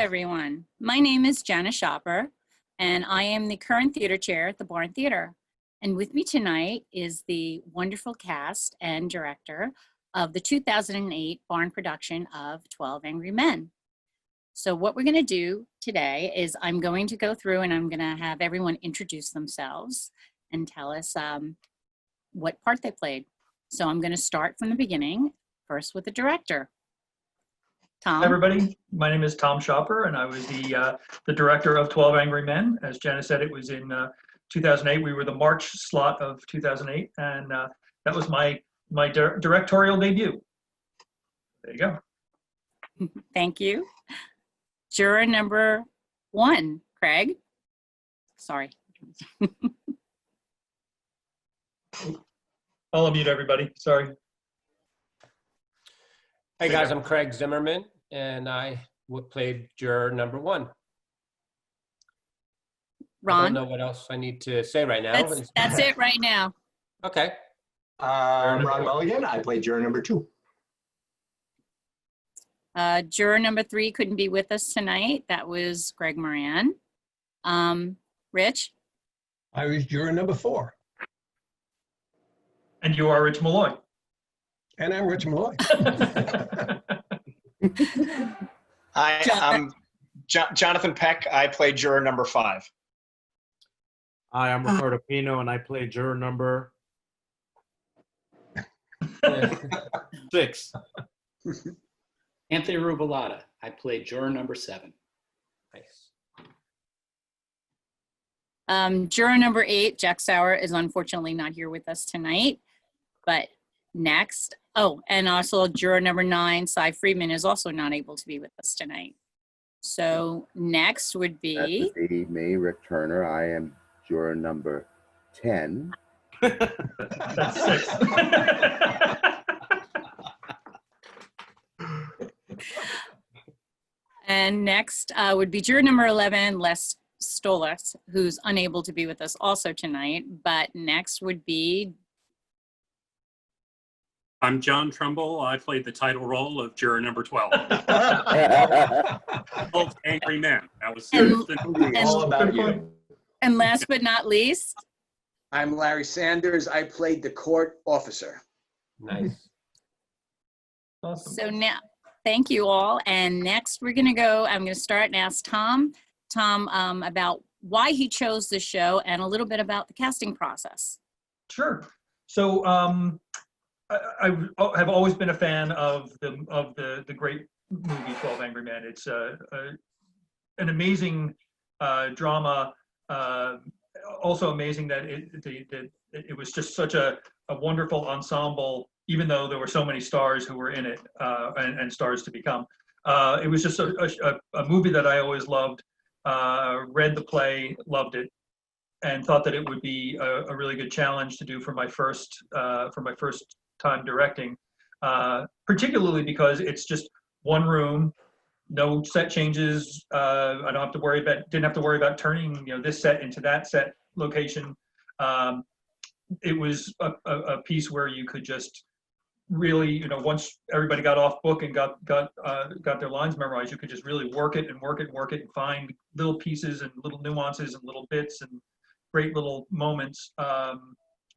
everyone. My name is Janice Schopper, and I am the current theater chair at the Barn Theater. And with me tonight is the wonderful cast and director of the 2008 Barn production of 12 Angry Men. So what we're going to do today is I'm going to go through and I'm going to have everyone introduce themselves and tell us what part they played. So I'm going to start from the beginning, first with the director. Tom. Hi everybody, my name is Tom Schopper, and I was the director of 12 Angry Men. As Janice said, it was in 2008. We were the March slot of 2008, and that was my directorial debut. There you go. Thank you. Juror number 1, Craig. Sorry. I'll unmute everybody, sorry. Hey guys, I'm Craig Zimmerman, and I played juror number 1. Ron. I don't know what else I need to say right now. That's it right now. Okay. Ron Mulligan, I played juror number 2. Juror number 3 couldn't be with us tonight. That was Greg Moran. Rich. I was juror number 4. And you are Rich Malloy. And I'm Rich Malloy. Hi, I'm Jonathan Peck. I played juror number 5. Hi, I'm Ricardo Pino, and I play juror number 6. Anthony Rubalata. I played juror number 7. Nice. Juror number 8, Jack Sauer, is unfortunately not here with us tonight. But next, and also juror number 9, Cy Friedman, is also not able to be with us tonight. So next would be... That would be me, Rick Turner. I am juror number 10. That's 6. And next would be juror number 11, Les Stolas, who's unable to be with us also tonight. But next would be... I'm John Trumbull. I played the title role of juror number 12. 12 Angry Men. That was all about you. And last but not least, I'm Larry Sanders. I played the court officer. Nice. Awesome. so now, thank you all. And next we're gonna go, I'm gonna start and ask Tom about why he chose the show and a little bit about the casting process. Sure. So I have always been a fan of the great movie 12 Angry Men. It's an amazing drama. Also amazing that it was just such a wonderful ensemble, even though there were so many stars who were in it and stars to become. It was just a movie that I always loved. Read the play, loved it, and thought that it would be a really good challenge to do for my first time directing, particularly because it's just one room, no set changes. I didn't have to worry about turning this set into that set location. It was a piece where you could just really, once everybody got off book and got their lines memorized, you could just really work it and find little pieces and little nuances and little bits and great little moments.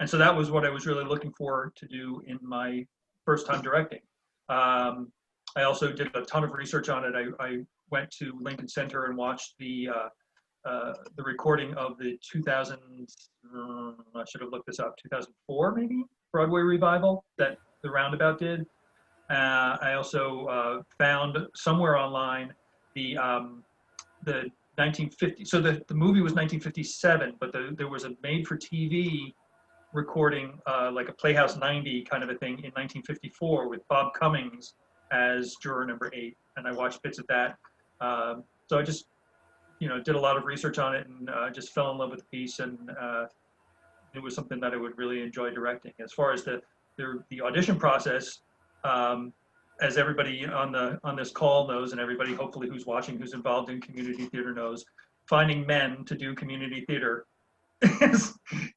And so that was what I was really looking for to do in my first time directing. I also did a ton of research on it. I went to Lincoln Center and watched the recording of the 2000, I should have looked this up, 2004 maybe, Broadway revival that the Roundabout did. I also found somewhere online the 1950, so the movie was 1957, but there was a made-for-TV recording, like a Playhouse 90 kind of a thing in 1954 with Bob Cummings as juror number 8, and I watched bits of that. So I just, did a lot of research on it and just fell in love with the piece, and it was something that I would really enjoy directing. As far as the audition process, as everybody on this call knows, and everybody hopefully who's watching who's involved in community theater knows, finding men to do community theater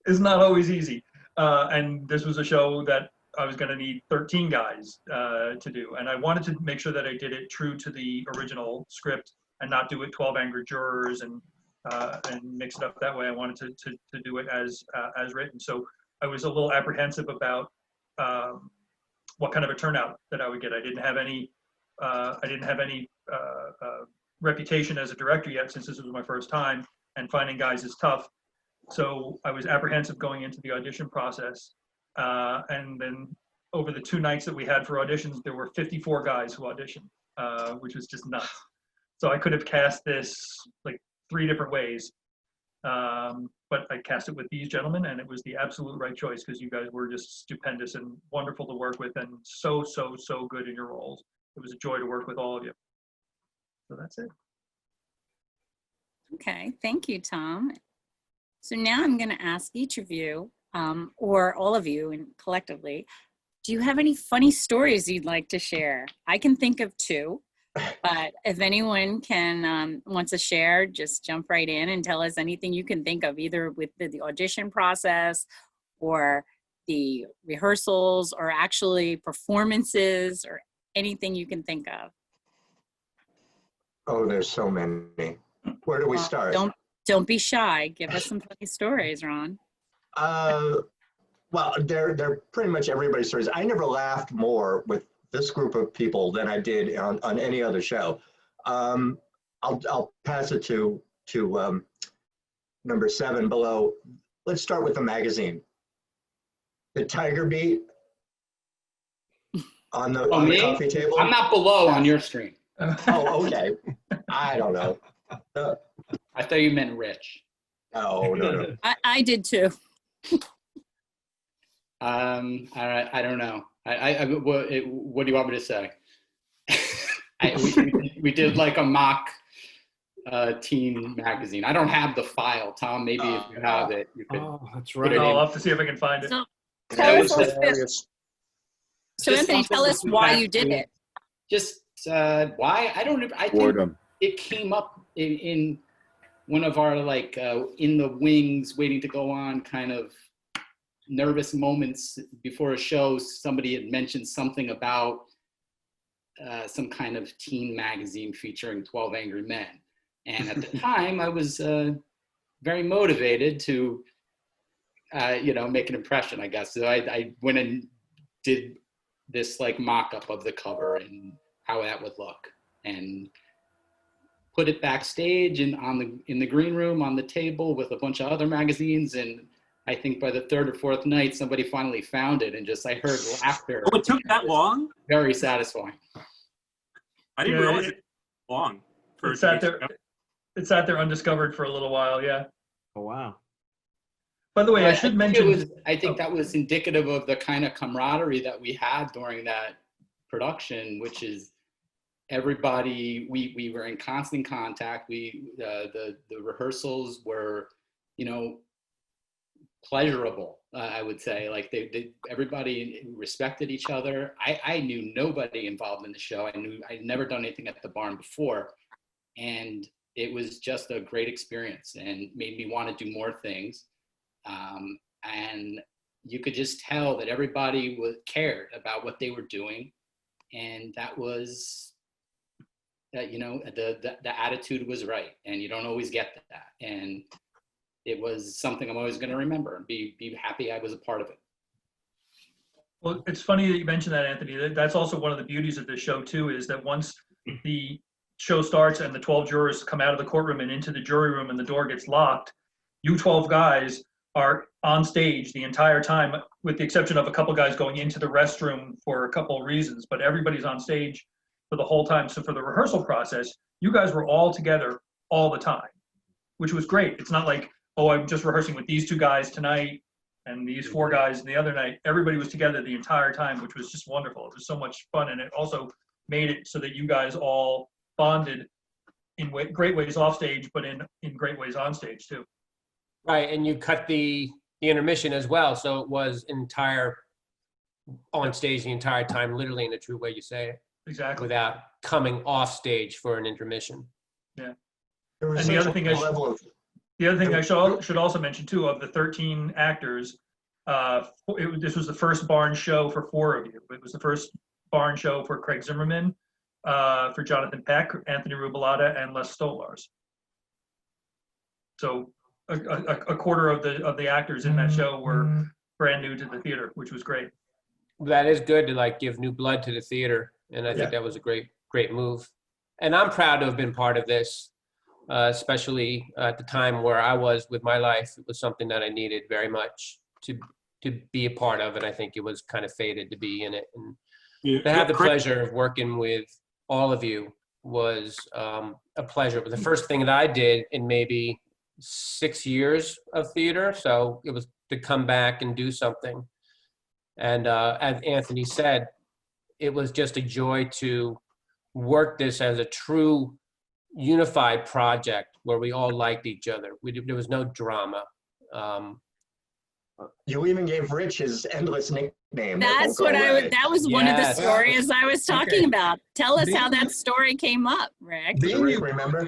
is not always easy. And this was a show that I was going to need 13 guys to do, and I wanted to make sure that I did it true to the original script and not do it 12 Angry Jurors and mix it up that way. I wanted to do it as written. So I was a little apprehensive about what kind of a turnout that I would get. I didn't have any reputation as a director yet, since this was my first time, and finding guys is tough. So I was apprehensive going into the audition process. And then over the 2 nights that we had for auditions, there were 54 guys who auditioned, which was just nuts. So I could have cast this like 3 different ways. But I cast it with these gentlemen, and it was the absolute right choice, because you guys were just stupendous and wonderful to work with, and so good in your roles. It was a joy to work with all of you. So that's it. Okay, thank you, Tom. So now I'm going to ask each of you, or all of you and collectively, do you have any funny stories you'd like to share? I can think of 2, but if anyone can wants to share, just jump right in and tell us anything you can think of, either with the audition process or the rehearsals or actually performances or anything you can think of. Oh, there's so many. Where do we start? Don't be shy. Give us some funny stories, Ron. Well, they're pretty much everybody's stories. I never laughed more with this group of people than I did on any other show. I'll pass it to number 7 below. Let's start with the magazine. The Tiger Beat on the coffee table. I'm not below on your screen. Oh, okay. I don't know. I thought you meant Rich. No. I did too. I don't know. What do you want me to say? We did like a mock teen magazine. I don't have the file, Tom. Maybe if you have it, you could. Oh, that's right. I'll have to see if I can find it. So, That was Anthony, tell us why you did it. Just why? I don't know. I think Boredom. it came up in one of our like in the wings, waiting to go on kind of nervous moments before a show. Somebody had mentioned something about some kind of teen magazine featuring 12 Angry Men. And at the time, I was very motivated to, make an impression, I guess. So I went and did this like mock-up of the cover and how that would look, and put it backstage and in the green room on the table with a bunch of other magazines. And I think by the 3rd or 4th night, somebody finally found it, and I heard laughter. Oh, it took that long? Very satisfying. I didn't realize it took long. It sat there undiscovered for a little while, yeah. Oh, wow. By the way, I should mention. I think that was indicative of the kind of camaraderie that we had during that production, which is everybody, we were in constant contact. The rehearsals were, pleasurable, I would say. Like everybody respected each other. I knew nobody involved in the show. I'd never done anything at the barn before. And it was just a great experience and made me want to do more things. And you could just tell that everybody cared about what they were doing. And that was, the attitude was right. And you don't always get that. And it was something I'm always going to remember and be happy I was a part of it. Well, it's funny that you mentioned that, Anthony. That's also one of the beauties of this show, too, is that once the show starts and the 12 jurors come out of the courtroom and into the jury room and the door gets locked, you 12 guys are on stage the entire time, with the exception of a couple guys going into the restroom for a couple of reasons, but everybody's on stage for the whole time. So for the rehearsal process, you guys were all together all the time, which was great. It's not like, oh, I'm just rehearsing with these 2 guys tonight and these 4 guys the other night. Everybody was together the entire time, which was just wonderful. It was so much fun, and it also made it so that you guys all bonded in great ways off stage, but in great ways on stage too. Right, and you cut the intermission as well, so it was on stage the entire time, literally in the true way you say it. Exactly. Without coming off stage for an intermission. Yeah. And the other thing I should also mention too, of the 13 actors, this was the first barn show for 4 of you. It was the first barn show for Craig Zimmerman, for Jonathan Peck, Anthony Rubalata, and Les Stolars. So a quarter of the actors in that show were brand new to the theater, which was great. That is good to like give new blood to the theater, and I think that was a great move. And I'm proud to have been part of this, especially at the time where I was with my life. It was something that I needed very much to be a part of, and I think it was kind of fated to be in it. And to have the pleasure of working with all of you was a pleasure. It was the first thing that I did in maybe 6 years of theater, so it was to come back and do something. And as Anthony said, it was just a joy to work this as a true unified project where we all liked each other. There was no drama. You even gave Rich his endless nickname. That's what that was one of the stories I was talking about. Tell us how that story came up, Rick. Do you remember?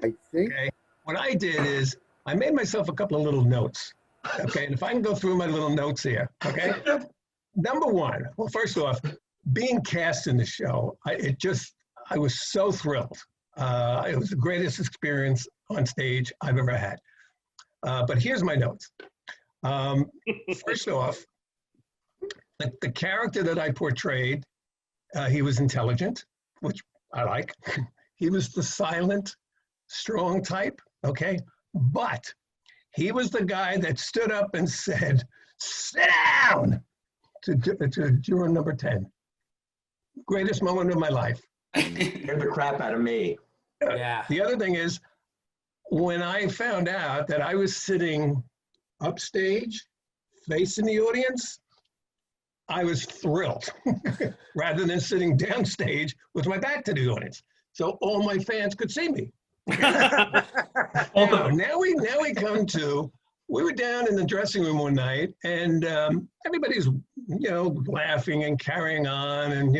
I think. Okay. What I did is I made myself a couple of little notes. Okay, and if I can go through my little notes here, okay? Number one, well, first off, being cast in the show, I was so thrilled. It was the greatest experience on stage I've ever had. But here's my notes. First off, the character that I portrayed, he was intelligent, which I like. He was the silent, strong type, okay? But he was the guy that stood up and said, "Sit down!" to juror number 10. Greatest moment of my life. Scared the crap out of me. Yeah. The other thing is, when I found out that I was sitting upstage, facing the audience, I was thrilled, rather than sitting downstage with my back to the audience, so all my fans could see me. Now we come to, we were down in the dressing room one night, and everybody's, laughing and carrying on, and,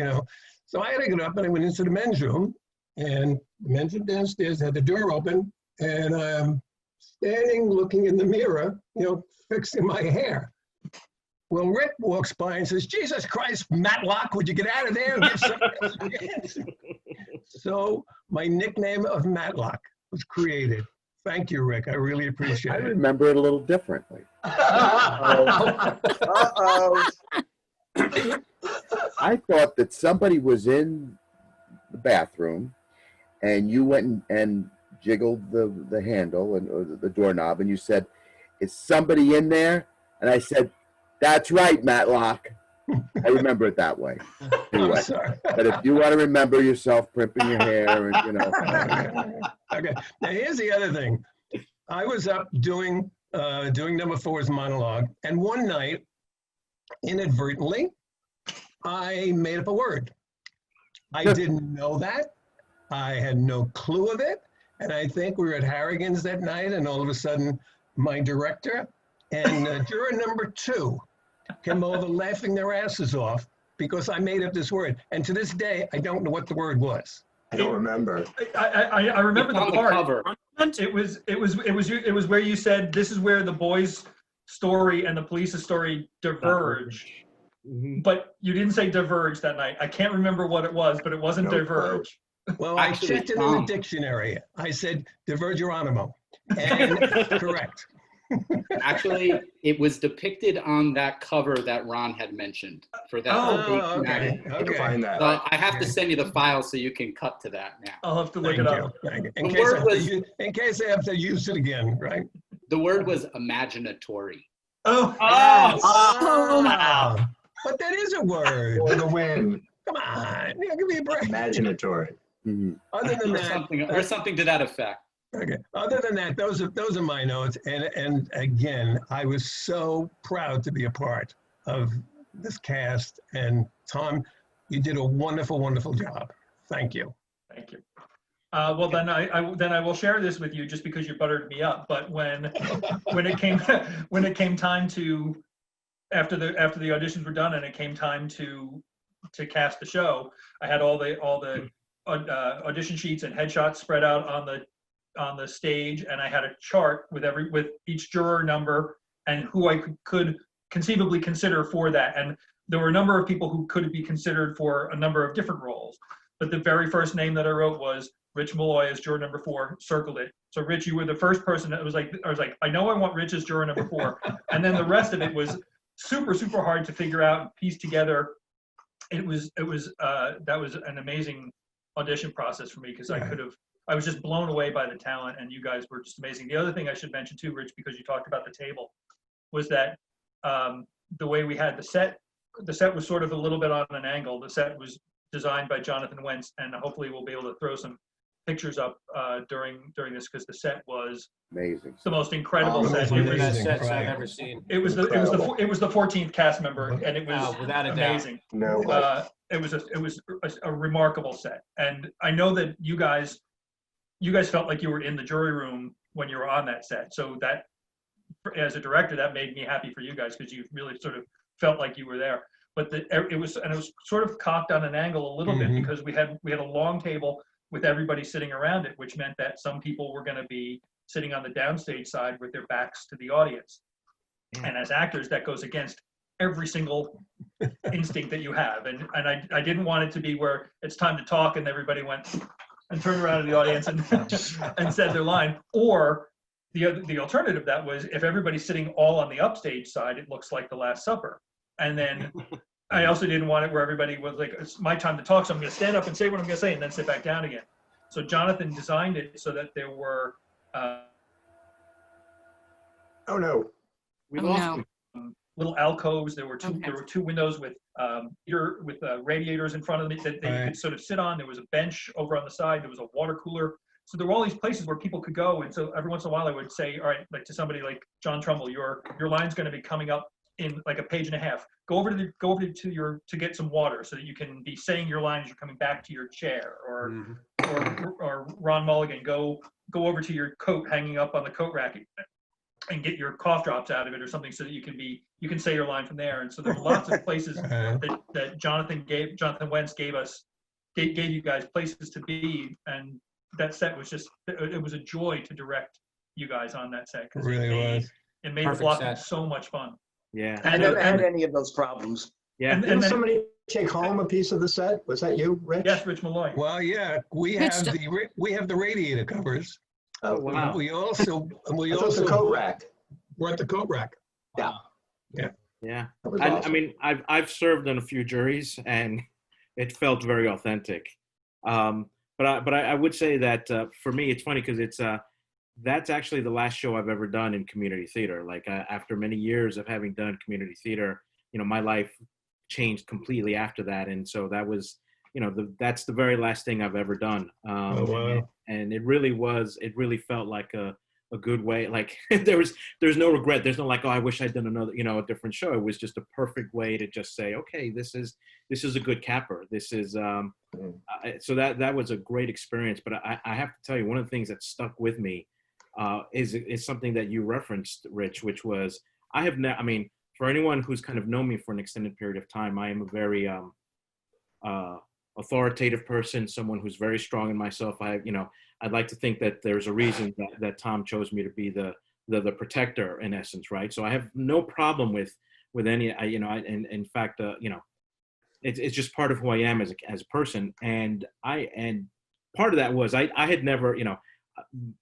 so I had to get up and I went into the men's room, and the men's room downstairs had the door open, and I'm standing looking in the mirror, fixing my hair. Well, Rick walks by and says, "Jesus Christ, Matlock, would you get out of there and get something else to get?" So my nickname of Matlock was created. Thank you, Rick. I really appreciate I it. remember it a little differently. I thought that somebody was in the bathroom and you went and jiggled the handle or the doorknob, and you said, "Is somebody in there?" And I said, "That's right, Matlock." I remember it that way. Anyway, but if you want to remember yourself primping your hair, and Okay. Now here's the other thing. I was up doing number 4's monologue, and one night, inadvertently, I made up a word. I didn't know that. I had no clue of it. And I think we were at Harrigan's that night, and all of a sudden, my director and juror number 2 came over laughing their asses off because I made up this word. And to this day, I don't know what the word was. I don't remember. I remember the on the part. cover. It was where you said this is where the boys' story and the police's story diverge. But you didn't say diverge that night. I can't remember what it was, but it wasn't diverge. Well, Actually, I checked it in the dictionary. I said divergeronimo, and correct. Actually, it was depicted on that cover that Ron had mentioned for that. Okay. I can find that. So I have to send you the file so you can cut to that now. I'll have to look it up. In case I have to use it again, right? The word was imaginatory. Oh. Wow. But that is a word. For the win. Come on, give me a break. Imaginatory. Other than that, or something to that effect. Okay. Other than that, those are my notes. And again, I was so proud to be a part of this cast. And Tom, you did a wonderful, wonderful job. Thank you. Thank you. Well, then I will share this with you just because you buttered me up. But when it came time to after the auditions were done and it came time to cast the show, I had all the audition sheets and headshots spread out on the stage, and I had a chart with each juror number and who I could conceivably consider for that. And there were a number of people who could be considered for a number of different roles. but the very first name that I wrote was Rich Malloy as juror number 4, circled it. So Rich, you were the first person that was like, I know I want Rich as juror number 4. And then the rest of it was super, super hard to figure out and piece together. That was an amazing audition process for me, because I was just blown away by the talent, and you guys were just amazing. The other thing I should mention too, Rich, because you talked about the table, was that the way we had the set was sort of a little bit on an angle. The set was designed by Jonathan Wentz, and hopefully we'll be able to throw some pictures up during this, because the set was Amazing. the most incredible set. One of the best sets I've ever seen. It was the 14th cast member, and it was without a amazing. No. It was a remarkable set, and I know that you guys felt like you were in the jury room when you were on that set. So that, as a director, that made me happy for you guys, because you really sort of felt like you were there. But it was sort of cocked on an angle a little bit, because we had a long table with everybody sitting around it, which meant that some people were going to be sitting on the downstage side with their backs to the audience. And as actors, that goes against every single instinct that you have. And I didn't want it to be where it's time to talk and everybody went and turned around to the audience and and said their line. Or the alternative that was, if everybody's sitting all on the upstage side, it looks like The Last Supper. And then I also didn't want it where everybody was like, it's my time to talk, so I'm going to stand up and say what I'm going to say and then sit back down again. So Jonathan designed it so that there were Oh no. We lost you. little alcoves. There were two windows with radiators in front of them that they could sort of sit on. There was a bench over on the side. There was a water cooler. So there were all these places where people could go. And so every once in a while I would say, all right, like to somebody like John Trumbull, your line's going to be coming up in like a page and a half. Go over to get some water so that you can be saying your line as you're coming back to your chair. Or Ron Mulligan, go over to your coat hanging up on the coat rack and get your cough drops out of it or something, so that you can say your line from there. And so there were lots of places that Jonathan Wentz gave you guys places to be, and that set was it was a joy to direct you guys on that set, because it made the blocking so much fun. Yeah. I never had any of those problems. Yeah. And Didn't then, somebody take home a piece of the set? Was that you, Rich? yes, Rich Malloy. Well, yeah, we have the radiator covers. Oh, wow. We also the coat rack. We're at the coat rack. Yeah. Yeah. That was I awesome. mean, I've served on a few juries, and it felt very authentic. But I would say that for me, it's funny because that's actually the last show I've ever done in community theater. Like after many years of having done community theater, my life changed completely after that, and so that was, that's the very last thing I've ever done. And it really felt like a good way. Like there's no regret. There's no like, oh, I wish I'd done another, a different show. It was just a perfect way to just say, okay, this is a good capper. This is so that was a great experience. But I have to tell you, one of the things that stuck with me is something that you referenced, Rich, which was for anyone who's kind of known me for an extended period of time, I am a very authoritative person, someone who's very strong in myself. I'd like to think that there's a reason that Tom chose me to be the protector in essence, right? So I have no problem with any, in fact, it's just part of who I am as a person. And part of that was I had never,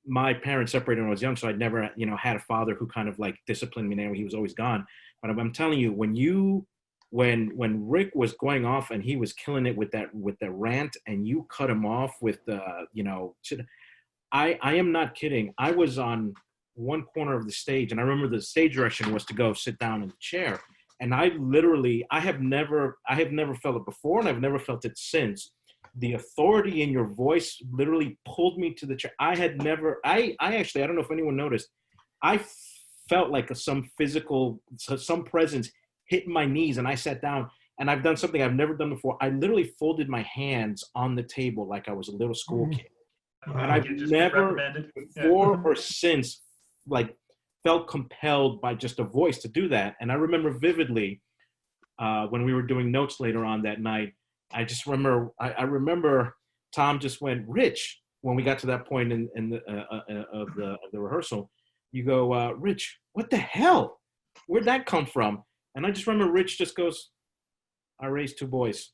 my parents separated when I was young, so I'd never, had a father who kind of like disciplined me. He was always gone. But I'm telling you, when Rick was going off and he was killing it with that rant, and you cut him off with I am not kidding. I was on one corner of the stage, and I remember the stage direction was to go sit down in the chair. And I have never felt it before, and I've never felt it since. The authority in your voice literally pulled me to the chair. I actually, I don't know if anyone noticed, I felt like some presence hit my knees, and I sat down, and I've done something I've never done before. I literally folded my hands on the table like I was a little school kid. And I've never before or since felt compelled by just a voice to do that. And I remember vividly when we were doing notes later on that night, I just remember, I remember Tom just went, Rich, when we got to that point in the rehearsal, you go, Rich, what the hell? Where'd that come from? And I just remember Rich just goes, I raised 2 boys.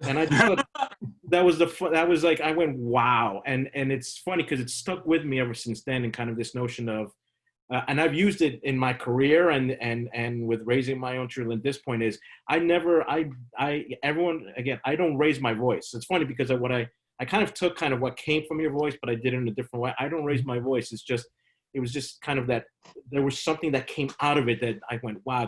And I just thought, that was like, I went, wow. And it's funny because it's stuck with me ever since then, and kind of this notion of, and I've used it in my career and with raising my own children at this point is everyone, again, I don't raise my voice. It's funny because I kind of took kind of what came from your voice, but I did it in a different way. I don't raise my voice. It was just kind of that there was something that came out of it that I went, wow,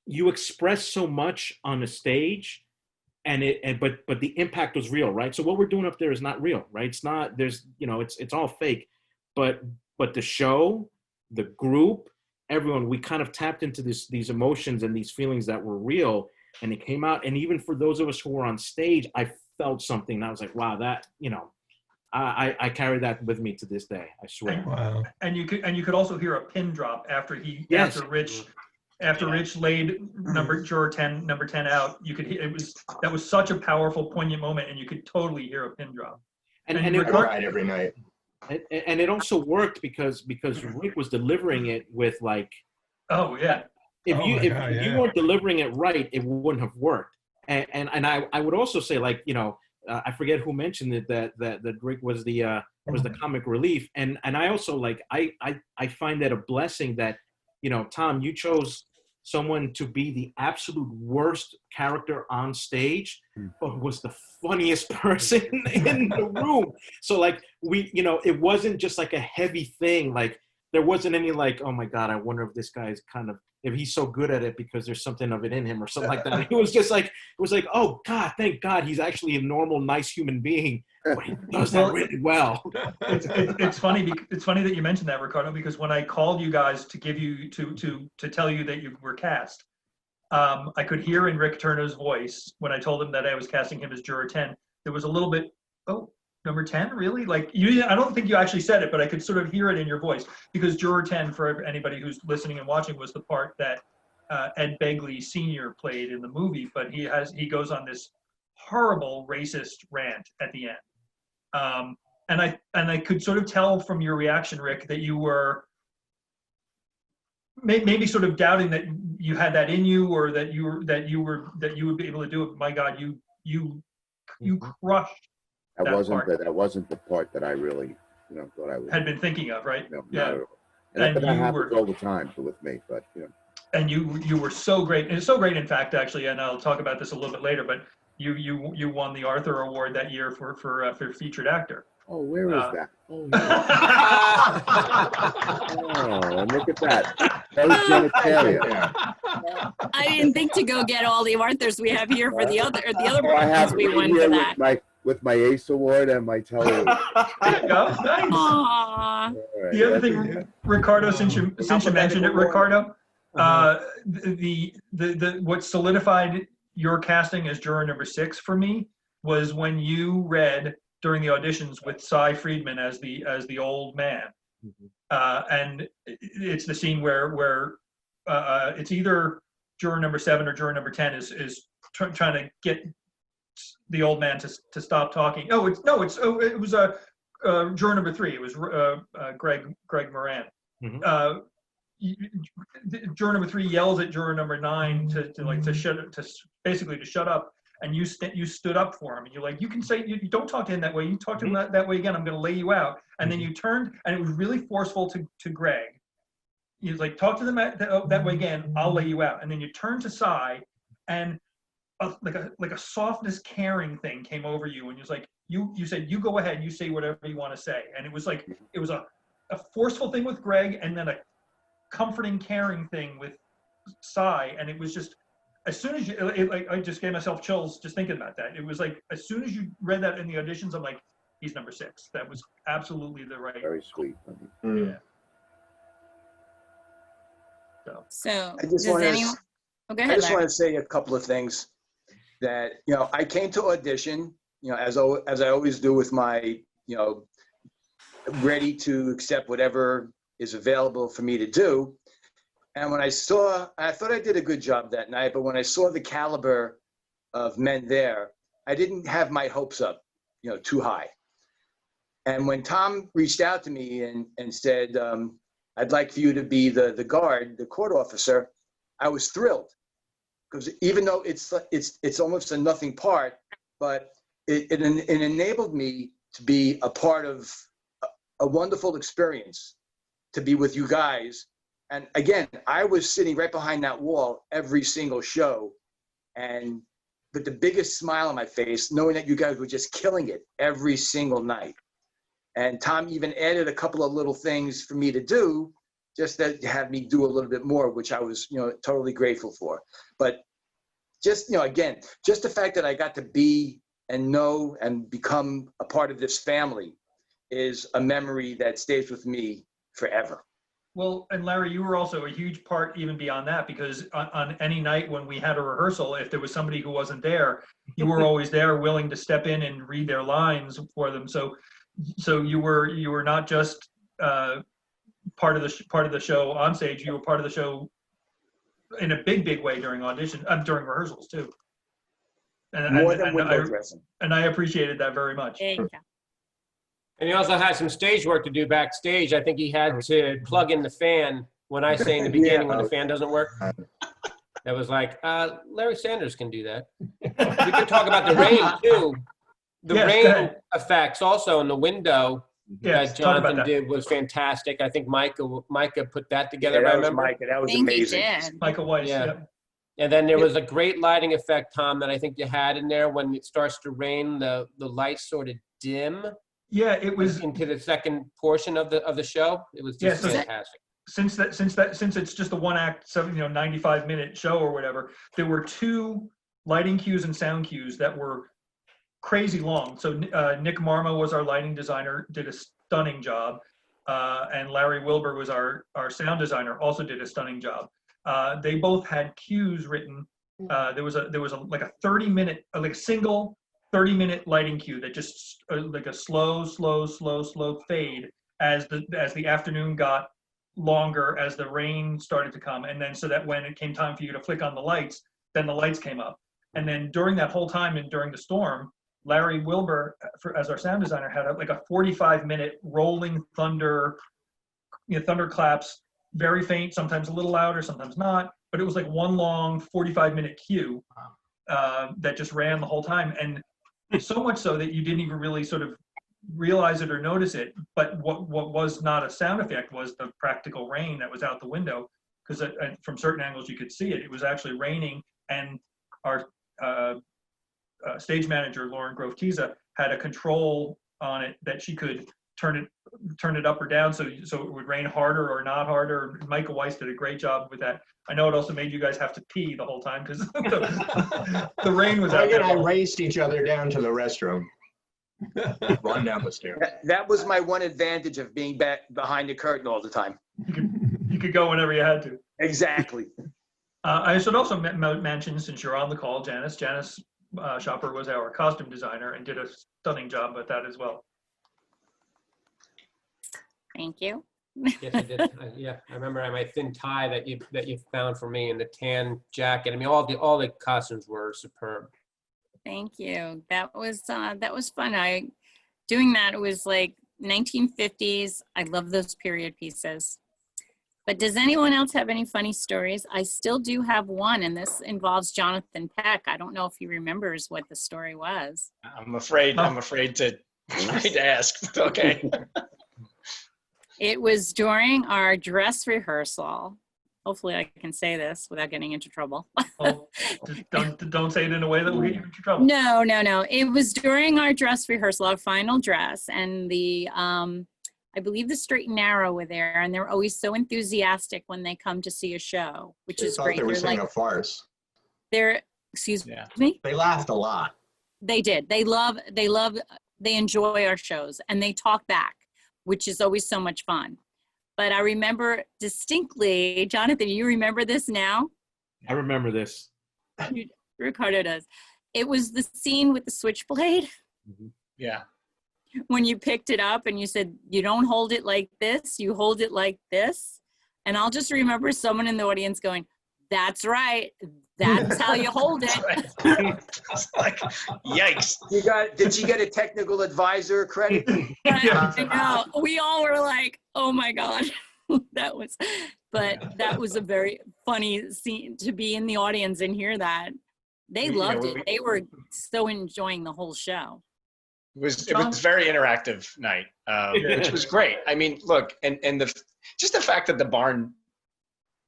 you express so much on a stage, but the impact was real, right? So what we're doing up there is not real, right? It's not, it's all fake, but the show, the group, everyone, we kind of tapped into these emotions and these feelings that were real, and it came out. And even for those of us who were on stage, I felt something, and I was like, wow, that, I carry that with me to this day, I swear. Wow. And you could also hear a pin drop after Rich laid juror 10, number 10 out. You could hear that was such a powerful, poignant moment, and you could totally hear a pin drop. And I cried every night. And it also worked because Rick was delivering it with like, oh yeah, if you weren't delivering it right, it wouldn't have worked. And I would also say, like, I forget who mentioned it, that Rick was the comic relief, and I also, like, I find that a blessing that, Tom, you chose someone to be the absolute worst character on stage, but was the funniest person in the room. So, like, it wasn't just like a heavy thing. Like, there wasn't any like, oh my God, I wonder if this guy is if he's so good at it because there's something of it in him or something like that. It was like, oh God, thank God he's actually a normal, nice human being. But he does that really well. It's funny. It's funny that you mentioned that, Ricardo, because when I called you guys to give you to tell you that you were cast, I could hear in Rick Turner's voice when I told him that I was casting him as juror 10. There was a little bit, oh, number 10, really? Like, I don't think you actually said it, but I could sort of hear it in your voice, because juror 10, for anybody who's listening and watching, was the part that Ed Begley Sr. played in the movie, but he goes on this horrible racist rant at the end. And I could sort of tell from your reaction, Rick, that you were maybe sort of doubting that you had that in you, or that you would be able to do it. My God, you crushed. That wasn't the part that I really, thought I would had been thinking of, right? No, yeah. And that happens all the time with me, but And you were so great, and it's so great, in fact, actually, and I'll talk about this a little bit later, but you won the Arthur Award that year for featured actor. Oh, where is that? Oh, oh, look at that. That was genitalia. I didn't think to go get all the Arthurs we have here for the other I have we won for that. With my ACE Award and my television. There you go. Nice. Aww. Right, the other thing, Ricardo, since you mentioned it, Ricardo, the what solidified your casting as juror number 6 for me was when you read during the auditions with Cy Friedman as the old man, and it's the scene where it's either juror number 7 or juror number 10 is trying to get the old man to stop talking. It was juror number 3. It was Greg Moran. Juror number 3 yells at juror number 9 to basically shut up, and you stood up for him, and you're like, you can say, you don't talk to him that way. You talk to him that way again, I'm going to lay you out. And then you turned, and it was really forceful to Greg. He was like, talk to them that way again, I'll lay you out. And then you turned to Cy, and like a softness, caring thing came over you, and you was like, you said, you go ahead, you say whatever you want to say. And it was like, it was a forceful thing with Greg, and then a comforting, caring thing with Cy. And it was just, as soon as I just gave myself chills just thinking about that. It was like, as soon as you read that in the auditions, I'm like, he's number 6. That was absolutely the right. Very sweet. Yeah. So I just want to say a couple of things. That, I came to audition, as I always do with my, ready to accept whatever is available for me to do. And when I thought I did a good job that night, but when I saw the caliber of men there, I didn't have my hopes up, too high. And when Tom reached out to me and said, I'd like for you to be the guard, the court officer, I was thrilled. because even though it's almost a nothing part, but it enabled me to be a part of a wonderful experience, to be with you guys. And again, I was sitting right behind that wall every single show, and with the biggest smile on my face, knowing that you guys were just killing it every single night. And Tom even added a couple of little things for me to do, just to have me do a little bit more, which I was, totally grateful for. But just, again, just the fact that I got to be and know and become a part of this family is a memory that stays with me forever. Well, and Larry, you were also a huge part even beyond that, because on any night when we had a rehearsal, if there was somebody who wasn't there, you were always there, willing to step in and read their lines for them. So you were not just part of the show on stage. You were part of the show in a big way during during rehearsals too. More than window dressing. And I appreciated that very much. There you go. And he also had some stage work to do backstage. I think he had to plug in the fan when I say in the beginning when the fan doesn't work. That was like, Larry Sanders can do that. We could talk about the rain too. The rain effects also in the window that Jonathan did was fantastic. I think Micah put that together. Yeah, I remember. that was amazing. Micah Weiss. Yeah. Yeah. And then there was a great lighting effect, Tom, that I think you had in there when it starts to rain. The lights sort of dim. Yeah, it was into the second portion of the show. It was just fantastic. Since it's just a one act, 95-minute show or whatever, there were 2 lighting cues and sound cues that were crazy long. So Nick Marmo was our lighting designer, did a stunning job, and Larry Wilbur was our sound designer, also did a stunning job. They both had cues written. There was like a 30-minute, like a single 30-minute lighting cue that just like a slow fade as the afternoon got longer, as the rain started to come, and then so that when it came time for you to flick on the lights, then the lights came up. And then during that whole time and during the storm, Larry Wilbur, as our sound designer, had like a 45-minute rolling thunder, thunderclaps, very faint, sometimes a little louder, sometimes not, but it was like one long 45-minute cue that just ran the whole time. And so much so that you didn't even really sort of realize it or notice it. But what was not a sound effect was the practical rain that was out the window, because from certain angles you could see it. It was actually raining, and our stage manager, Lauren Grove-Tiza, had a control on it that she could turn it up or down so it would rain harder or not harder. Micah Weiss did a great job with that. I know it also made you guys have to pee the whole time because the rain was out there. I raced each other down to the restroom. Run down the stairs. That was my one advantage of being back behind the curtain all the time. You could go whenever you had to. Exactly. I should also mention, since you're on the call, Janice Schopper was our costume designer and did a stunning job with that as well. Thank you. Yes, I did. I remember my thin tie that you found for me, and the tan jacket. I mean, all the costumes were superb. Thank you. That was fun. Doing that, it was like 1950s. I love those period pieces. But does anyone else have any funny stories? I still do have one, and this involves Jonathan Peck. I don't know if he remembers what the story was. I'm afraid to ask. Okay. It was during our dress rehearsal. Hopefully I can say this without getting into trouble. Oh, don't say it in a way that will get you into trouble. No. It was during our dress rehearsal, our final dress, and I believe the Straight and Narrow were there, and they're always so enthusiastic when they come to see a show, which is great. They were seeing a farce. Excuse me? They laughed a lot. They did. They enjoy our shows, and they talk back, which is always so much fun. But I remember distinctly, Jonathan, you remember this now? I remember this. Ricardo does. It was the scene with the switchblade. Mm-hmm. Yeah. When you picked it up and you said, you don't hold it like this, you hold it like this. And I'll just remember someone in the audience going, that's right. That's how you hold it. It's like, yikes. Did you get a technical advisor credit? I know. We all were like, oh my God. That was a very funny to be in the audience and hear that. They loved it. They were so enjoying the whole show. It was very interactive night, which was great. I mean, look, and just the fact that the barn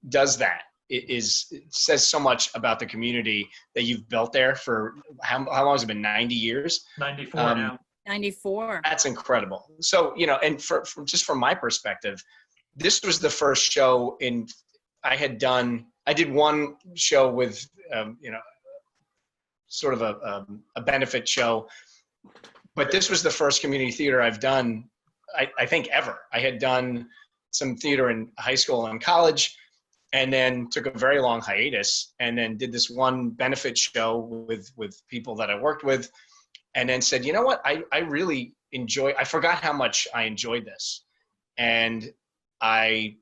does that it says so much about the community that you've built there for how long has it been? 90 years? 94 now. 94. That's incredible. So, and just from my perspective, this was the first show I did one show with, sort of a benefit show, but this was the first community theater I've done, I think ever. I had done some theater in high school and college, and then took a very long hiatus, and then did this one benefit show with people that I worked with, and then said, you know what, I really I forgot how much I enjoyed this. And I,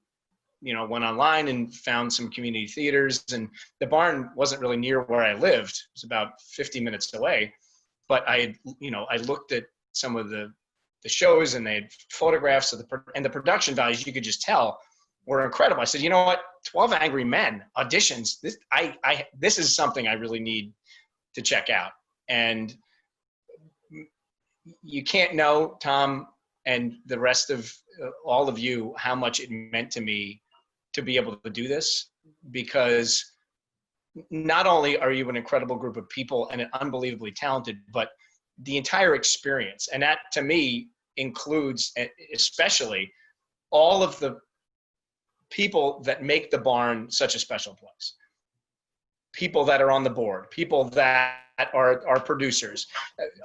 went online and found some community theaters, and the barn wasn't really near where I lived. It was about 50 minutes away, but I looked at some of the shows, and they had photographs of the production values. You could just tell were incredible. I said, you know what, 12 Angry Men auditions. This is something I really need to check out. And you can't know, Tom, and the rest of all of you, how much it meant to me to be able to do this, because not only are you an incredible group of people and unbelievably talented, but the entire experience. And that, to me, includes especially all of the people that make the barn such a special place. People that are on the board, people that are producers,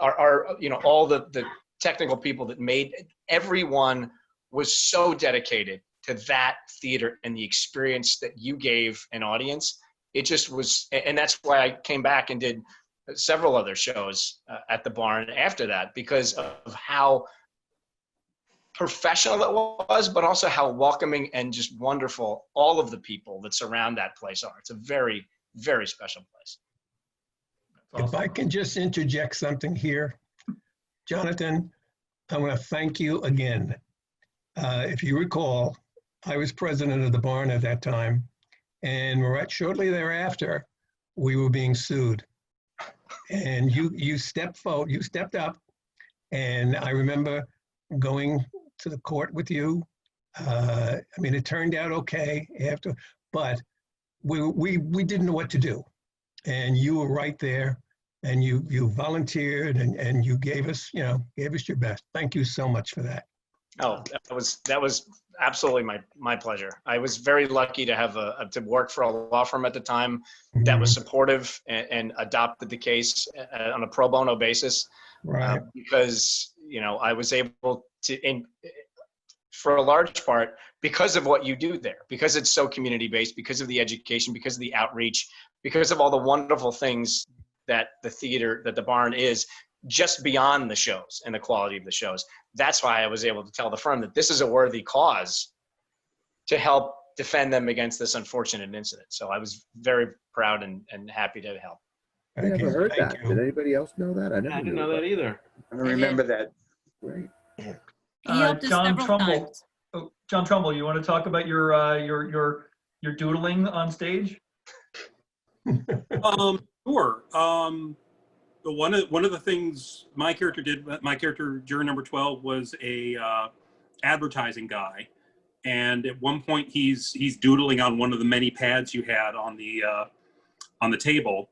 are all the technical people that made. Everyone was so dedicated to that theater and the experience that you gave an audience. It just was, and that's why I came back and did several other shows at the barn after that, because of how professional it was, but also how welcoming and just wonderful all of the people that surround that place are. It's a very, very special place. If I can just interject something here, Jonathan, I want to thank you again. If you recall, I was president of the barn at that time, and shortly thereafter, we were being sued. And you stepped up, and I remember going to the court with you. It turned out okay after, but we didn't know what to do. And you were right there, and you volunteered, and you gave us your best. Thank you so much for that. Oh, that was absolutely my pleasure. I was very lucky to have to work for a law firm at the time that was supportive and adopted the case on a pro bono basis. Right. Because I was able to, for a large part, because of what you do there, because it's so community based, because of the education, because of the outreach, because of all the wonderful things that the barn is, just beyond the shows and the quality of the shows. That's why I was able to tell the firm that this is a worthy cause to help defend them against this unfortunate incident. So I was very proud and happy to help. I never heard that. Did anybody else know that? I didn't know that either. I remember that. Great. John Trumbull. Oh, John Trumbull, you want to talk about your doodling on stage? Sure. One of the things my character juror number 12 was a advertising guy, and at one point he's doodling on one of the many pads you had on the table,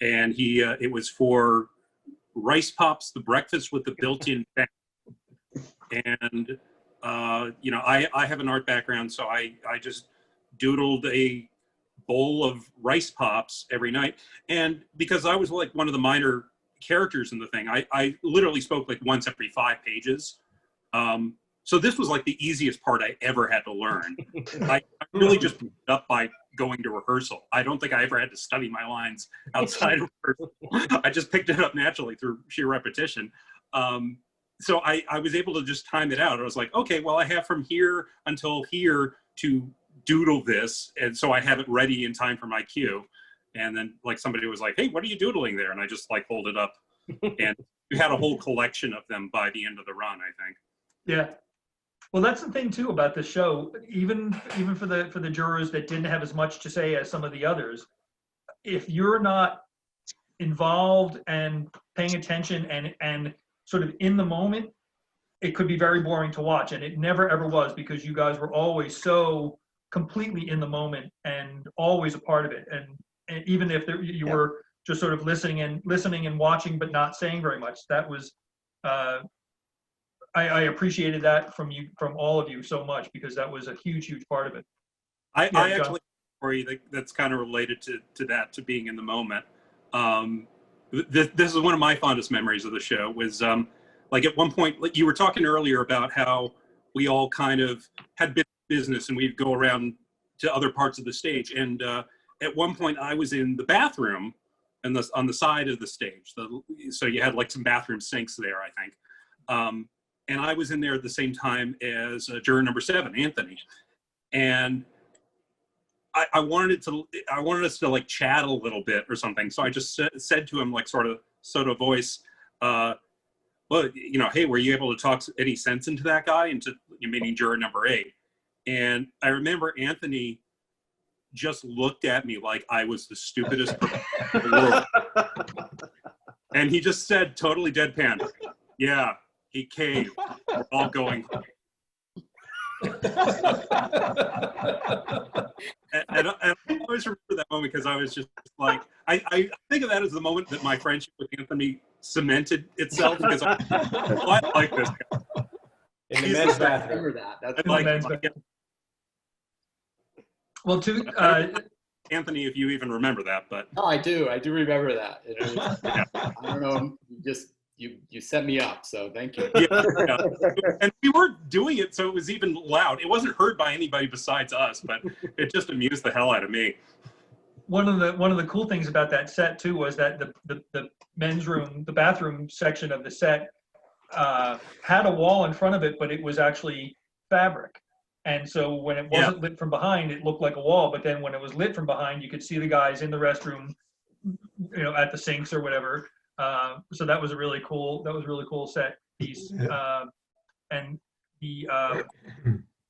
and it was for Rice Pops, the breakfast with the built-in fan. And I have an art background, so I just doodled a bowl of Rice Pops every night. And because I was like one of the minor characters in the thing, I literally spoke like once every 5 pages. So this was like the easiest part I ever had to learn. I really just picked it up by going to rehearsal. I don't think I ever had to study my lines outside of rehearsal. I just picked it up naturally through sheer repetition. So I was able to just time it out. I was like, okay, well, I have from here until here to doodle this, and so I have it ready in time for my cue. And then like somebody was like, hey, what are you doodling there? And I just like pulled it up, and we had a whole collection of them by the end of the run, I think. Yeah. Well, that's the thing too about the show. Even for the jurors that didn't have as much to say as some of the others, if you're not involved and paying attention and sort of in the moment, it could be very boring to watch. And it never ever was, because you guys were always so completely in the moment and always a part of it. And even if you were just sort of listening and watching, but not saying very much, that was, I appreciated that from all of you so much, because that was a huge part of it. I John. actually story that's kind of related to being in the moment. This is one of my fondest memories of the show. Was like at one point, like you were talking earlier about how we all kind of had business and we'd go around to other parts of the stage. And at one point, I was in the bathroom and on the side of the stage. So you had like some bathroom sinks there, I think. And I was in there at the same time as juror number 7, Anthony. And I wanted us to like chat a little bit or something. So I just said to him, like sort of voice, well, you know, hey, were you able to talk any sense into that guy? Meaning juror number 8. And I remember Anthony just looked at me like I was the stupidest person in the world. And he just said, totally deadpan, yeah, he caved. We're all going home. And I always remember that moment because I was just like, I think of that as the moment that my friendship with Anthony cemented itself, because I like this guy. In the men's bathroom. Remember that. That's Like, Well, to Anthony, if you even remember that, but Oh, I do remember that. I don't know. You set me up, so thank you. yeah. And we were doing it so it was even loud. It wasn't heard by anybody besides us, but it just amused the hell out of me. one of the cool things about that set too was that the men's room, the bathroom section of the set, had a wall in front of it, but it was actually fabric. And so when it wasn't lit from behind, it looked like a wall. But then when it was lit from behind, you could see the guys in the restroom, you know, at the sinks or whatever. So that was a really cool set piece. And the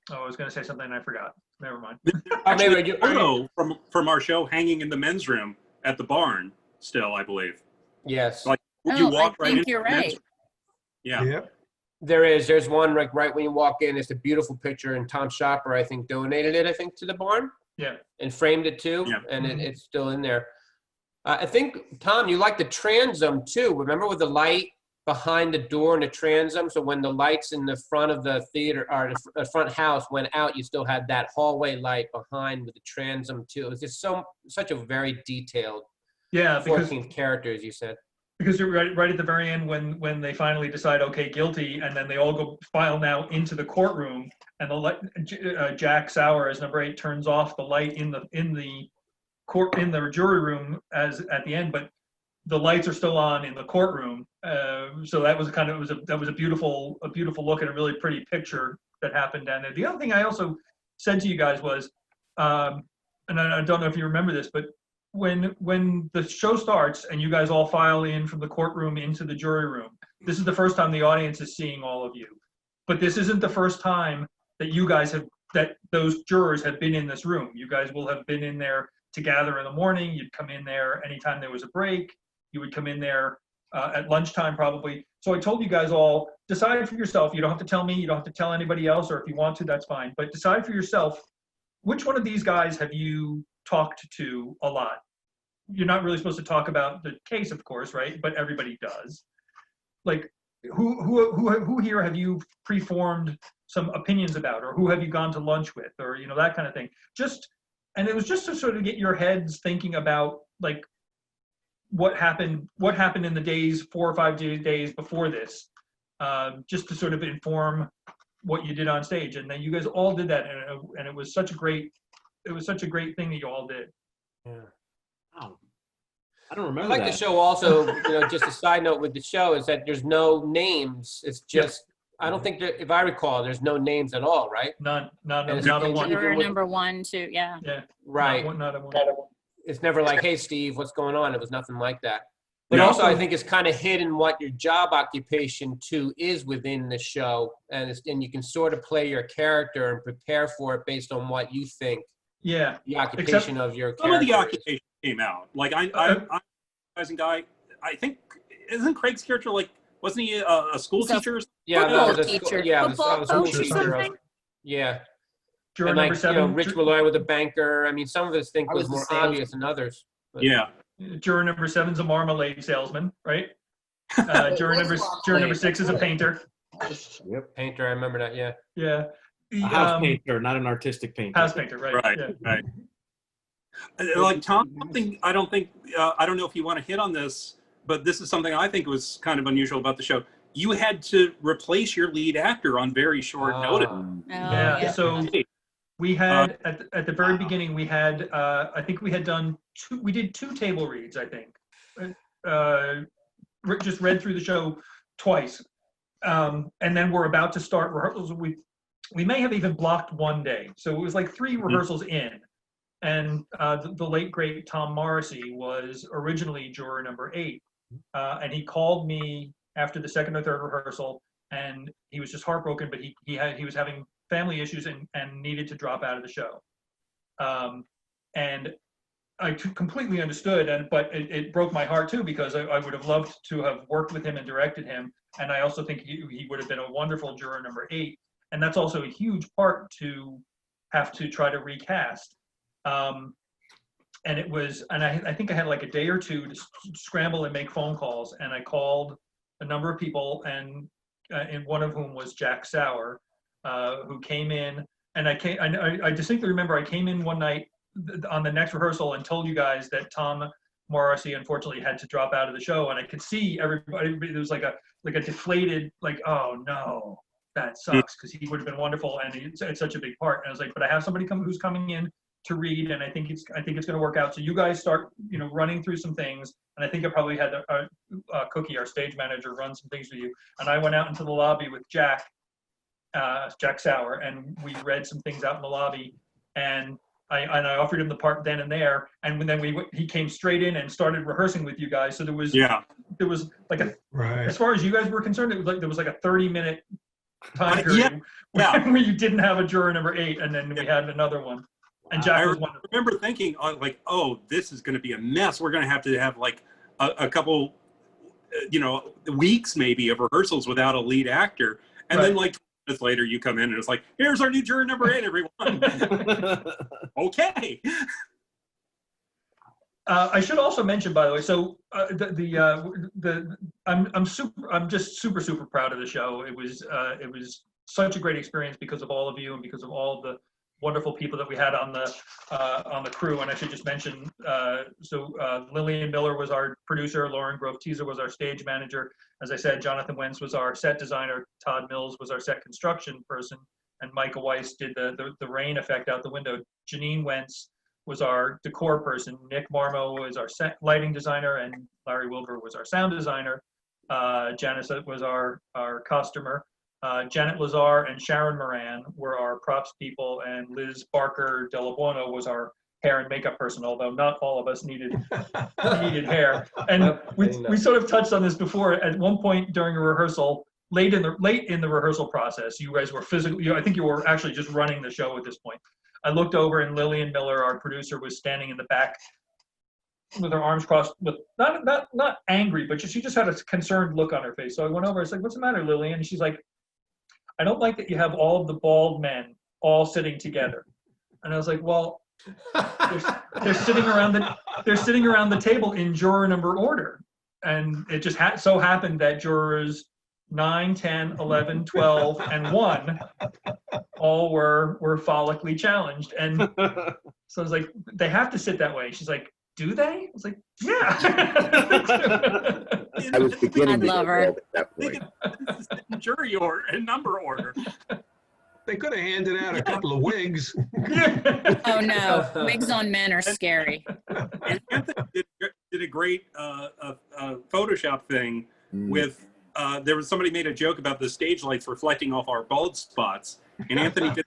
I was going to say something and I forgot. Never mind. Actually, a photo from our show hanging in the men's room at the barn still, I believe. Yes. Like you walk I think you're right. Yeah. There's one right when you walk in. It's a beautiful picture, and Tom Schopper, I think, donated it, to the barn. Yeah. And framed it too. Yeah. And it's still in there. I think, Tom, you like the transom too. Remember with the light behind the door in the transom? So when the lights in the front of the theater or the front house went out, you still had that hallway light behind with the transom too. It was just such a very detailed 14 characters, you said. Because you're right at the very end when they finally decide, okay, guilty, and then they all file now into the courtroom, and the light, Jack Sauer as number 8 turns off the light in the jury room as at the end, but the lights are still on in the courtroom. So that was a beautiful look and a really pretty picture that happened down there. The other thing I also said to you guys was, and I don't know if you remember this, but when the show starts and you guys all file in from the courtroom into the jury room, this is the first time the audience is seeing all of you. But this isn't the first time that those jurors have been in this room. You guys will have been in there to gather in the morning. You'd come in there anytime there was a break. You would come in there at lunchtime probably. So I told you guys all, decide for yourself. You don't have to tell me. You don't have to tell anybody else, or if you want to, that's fine. But decide for yourself, which one of these guys have you talked to a lot? You're not really supposed to talk about the case, of course, right? But everybody does. Like, who here have you preformed some opinions about, or who have you gone to lunch with, or that kind of thing? And it was just to sort of get your heads thinking about like what happened in the days, 4 or 5 days before this, just to sort of inform what you did on stage. And then you guys all did that, and it was such a great thing that you all did. Yeah. Wow. I don't remember I like that. the show also, just a side note with the show is that there's no names. It's just, I don't think if I recall, there's no names at all, right? None, not And a one. Juror number 1, 2, yeah. Yeah. Right. Not a one. It's never like, hey, Steve, what's going on? It was nothing like that. But Yeah. also, I think it's kind of hidden what your job occupation too is within the show, and you can sort of play your character and prepare for it based on what you think Yeah. the occupation of your Some of the character is. occupation came out. Like I'm a guy. I think isn't Craig's character like wasn't he a school He's a teacher? Or something? Yeah, that Football was a teacher. yeah, I Football was a coach school or teacher. something? Yeah, Juror and number like 7. Rich Malloy with a banker. I mean, some of his things I was was the more salesman. obvious than others. But Yeah. Juror number 7's a marmalade salesman, right? Juror number marmalade. 6 is a painter. Painter, I remember that. Yeah. Yeah. The, A house painter, not an artistic painter. house painter, right? Right. Yeah. Right. Like Tom, something I don't know if you want to hit on this, but this is something I think was kind of unusual about the show. You had to replace your lead actor on very short notice. Oh, Yeah. yeah. So we had at the very beginning we had I think we had done we did 2 table reads, I think. Just read through the show twice, and then we're about to start rehearsals. We may have even blocked one day, so it was like 3 rehearsals in. And the late great Tom Morrissey was originally juror number 8, and he called me after the second or third rehearsal, and he was just heartbroken, but he was having family issues and needed to drop out of the show. And I completely understood, but it broke my heart too, because I would have loved to have worked with him and directed him, and I also think he would have been a wonderful juror number 8, and that's also a huge part to have to try to recast. And I think I had like a day or 2 to scramble and make phone calls, and I called a number of people, and one of whom was Jack Sauer, who came in, and I distinctly remember I came in one night on the next rehearsal and told you guys that Tom Morrissey unfortunately had to drop out of the show, and I could see everybody. There was like a deflated, like, oh no, that sucks, because he would have been wonderful and it's such a big part. And I was like, but I have somebody who's coming in to read, and I think it's going to work out. So you guys start, running through some things, and I think I probably had Cookie, our stage manager, run some things with you. And I went out into the lobby with Jack Sauer, and we read some things out in the lobby, and I offered him the part then and there, and then he came straight in and started rehearsing with you guys. So there was like as far as you guys were concerned, there was like a 30-minute time period where you didn't have a juror number 8, and then we had another one. And Jack was wonderful. I remember thinking, like, oh, this is going to be a mess. We're going to have like a couple, weeks maybe of rehearsals without a lead actor. And then like 2 minutes later, you come in and it's like, here's our new juror number 8, everyone. Okay. I should also mention, by the way, so I'm just super proud of the show. It was such a great experience because of all of you and because of all of the wonderful people that we had on the crew. And I should just mention, Lillian Miller was our producer, Lauren Grove Teaser was our stage manager. As I said, Jonathan Wentz was our set designer, Todd Mills was our set construction person, and Micah Weiss did the rain effect out the window. Janine Wentz was our decor person, Nick Marmo was our set lighting designer, and Larry Wilbur was our sound designer. Janice was our costumer. Janet Lazar and Sharon Moran were our props people, and Liz Barker Della Buono was our hair and makeup person, although not all of us needed hair. And we sort of touched on this before. At one point during a rehearsal, late in the rehearsal process, you guys were physically, I think you were actually just running the show at this point. I looked over, and Lillian Miller, our producer, was standing in the back with her arms crossed, with not angry, but she just had a concerned look on her face. So I went over, I was like, what's the matter, Lillian? And she's like, I don't like that you have all of the bald men all sitting together. And I was like, well, they're sitting around the table in juror number order. And it just so happened that jurors 9, 10, 11, 12, and 1 all were follically challenged. And so I was like, they have to sit that way. She's like, do they? I was like, yeah. I was beginning to love get her. old at that point. Jury order and number order. They could have handed out a couple of wigs. Oh no, wigs on men are scary. And Anthony did a great Photoshop thing with, there was somebody made a joke about the stage lights reflecting off our bald spots, and Anthony did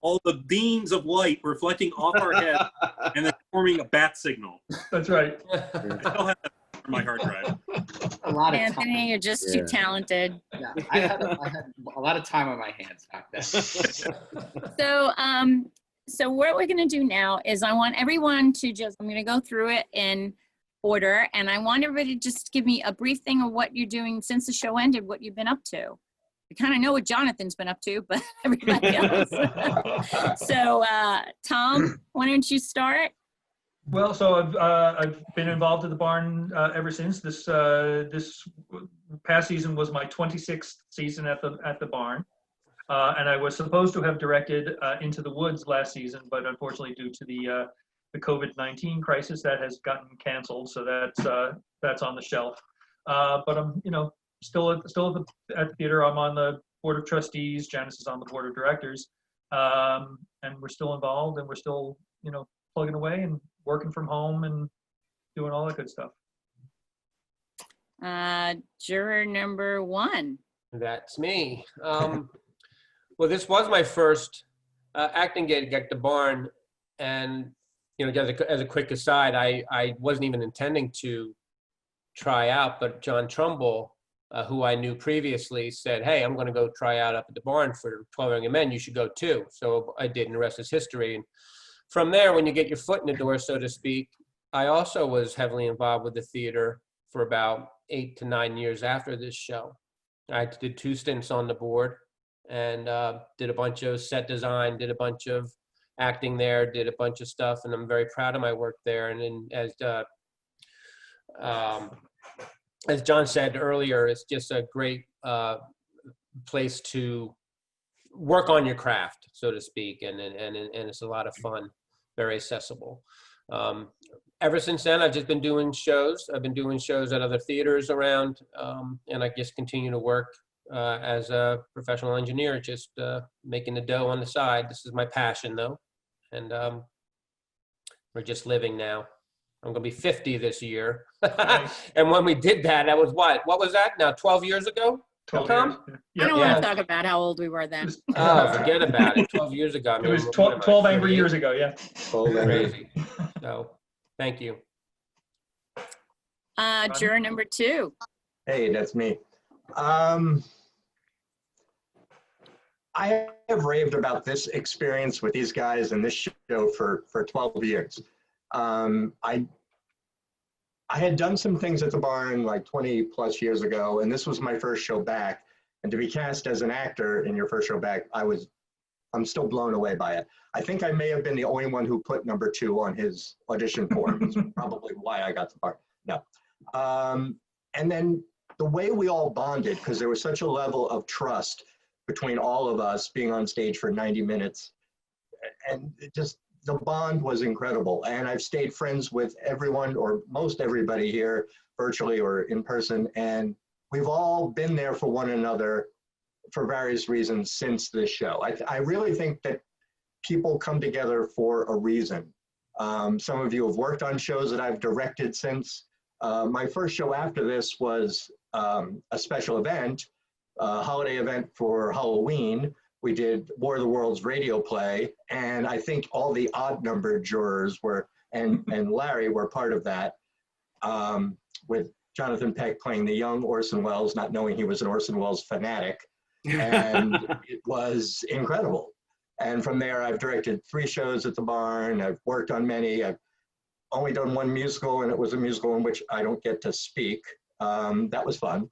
all the beams of light reflecting off our head and then forming a bat signal. That's right. I still have that from my hard drive. A lot of time. Anthony, you're just too Yeah. talented. Yeah, I had a lot of time on my hands back then. So what we're going to do now is I want everyone to just, I'm going to go through it in order, and I want everybody to just give me a brief thing of what you're doing since the show ended, what you've been up to. I kind of know what Jonathan's been up to, but everybody else. So Tom, why don't you start? Well, so I've been involved at the barn ever since. This past season was my 26th season at the barn, and I was supposed to have directed Into the Woods last season, but unfortunately, due to the COVID-19 crisis, that has gotten canceled. So that's on the shelf. But I'm still at the theater. I'm on the board of trustees. Janice is on the board of directors, and we're still involved, and we're still plugging away and working from home and doing all that good stuff. Juror number 1. That's me. Well, this was my first acting gig at the barn, and as a quick aside, I wasn't even intending to try out, but John Trumbull, who I knew previously, said, "Hey, I'm going to go try out up at the barn for 12 Young Men. You should go too." So I did, and the rest is history. And from there, when you get your foot in the door, so to speak, I also was heavily involved with the theater for about 8 to 9 years after this show. I did 2 stints on the board and did a bunch of set design, did a bunch of acting there, did a bunch of stuff, and I'm very proud of my work there. And then as John said earlier, it's just a great place to work on your craft, so to speak, and it's a lot of fun, very accessible. Ever since then, I've just been doing shows. I've been doing shows at other theaters around, and I just continue to work as a professional engineer, just making the dough on the side. This is my passion, though, and we're just living now. I'm going to be 50 this year. And when we did that, that was what was that now, 12 years ago? 12 Tom? years. I don't want to talk about how old we were then. Oh, forget about it. 12 years ago. I mean, It was what am I, 12 angry 38? years ago, yeah. Crazy. So, thank you. Juror number 2. Hey, that's me. I have raved about this experience with these guys and this show for 12 years. I had done some things at the barn like 20 plus years ago, and this was my first show back. And to be cast as an actor in your first show back, I'm still blown away by it. I think I may have been the only one who put number 2 on his audition form. That's probably why I got the part. No. And then the way we all bonded, because there was such a level of trust between all of us being on stage for 90 minutes, and the bond was incredible. And I've stayed friends with everyone or most everybody here, virtually or in person, and we've all been there for one another for various reasons since this show. I really think that people come together for a reason. Some of you have worked on shows that I've directed since. My first show after this was a special event, a holiday event for Halloween. We did War of the Worlds radio play, and I think all the odd numbered jurors were, and Larry were part of that, with Jonathan Peck playing the young Orson Welles, not knowing he was an Orson Welles fanatic. And it was incredible. And from there, I've directed 3 shows at the barn. I've worked on many. I've only done 1 musical, and it was a musical in which I don't get to speak. That was fun.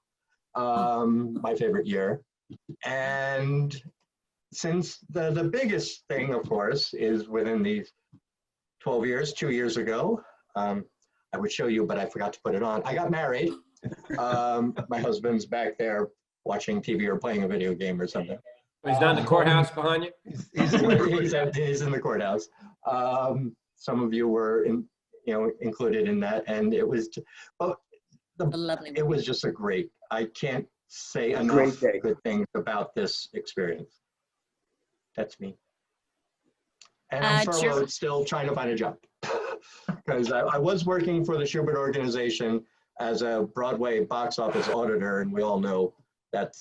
My favorite year. And since the biggest thing, of course, is within these 12 years, 2 years ago, I would show you, but I forgot to put it on. I got married. My husband's back there watching TV or playing a video game or something. He's not in the courthouse behind you? He's in the courthouse. Some of you were included in that, and it was, it was just a great. I can't say enough good things about this experience. That's me. And I'm furloughed, still trying to find a job. Because I was working for the Schubert organization as a Broadway box office auditor, and we all know that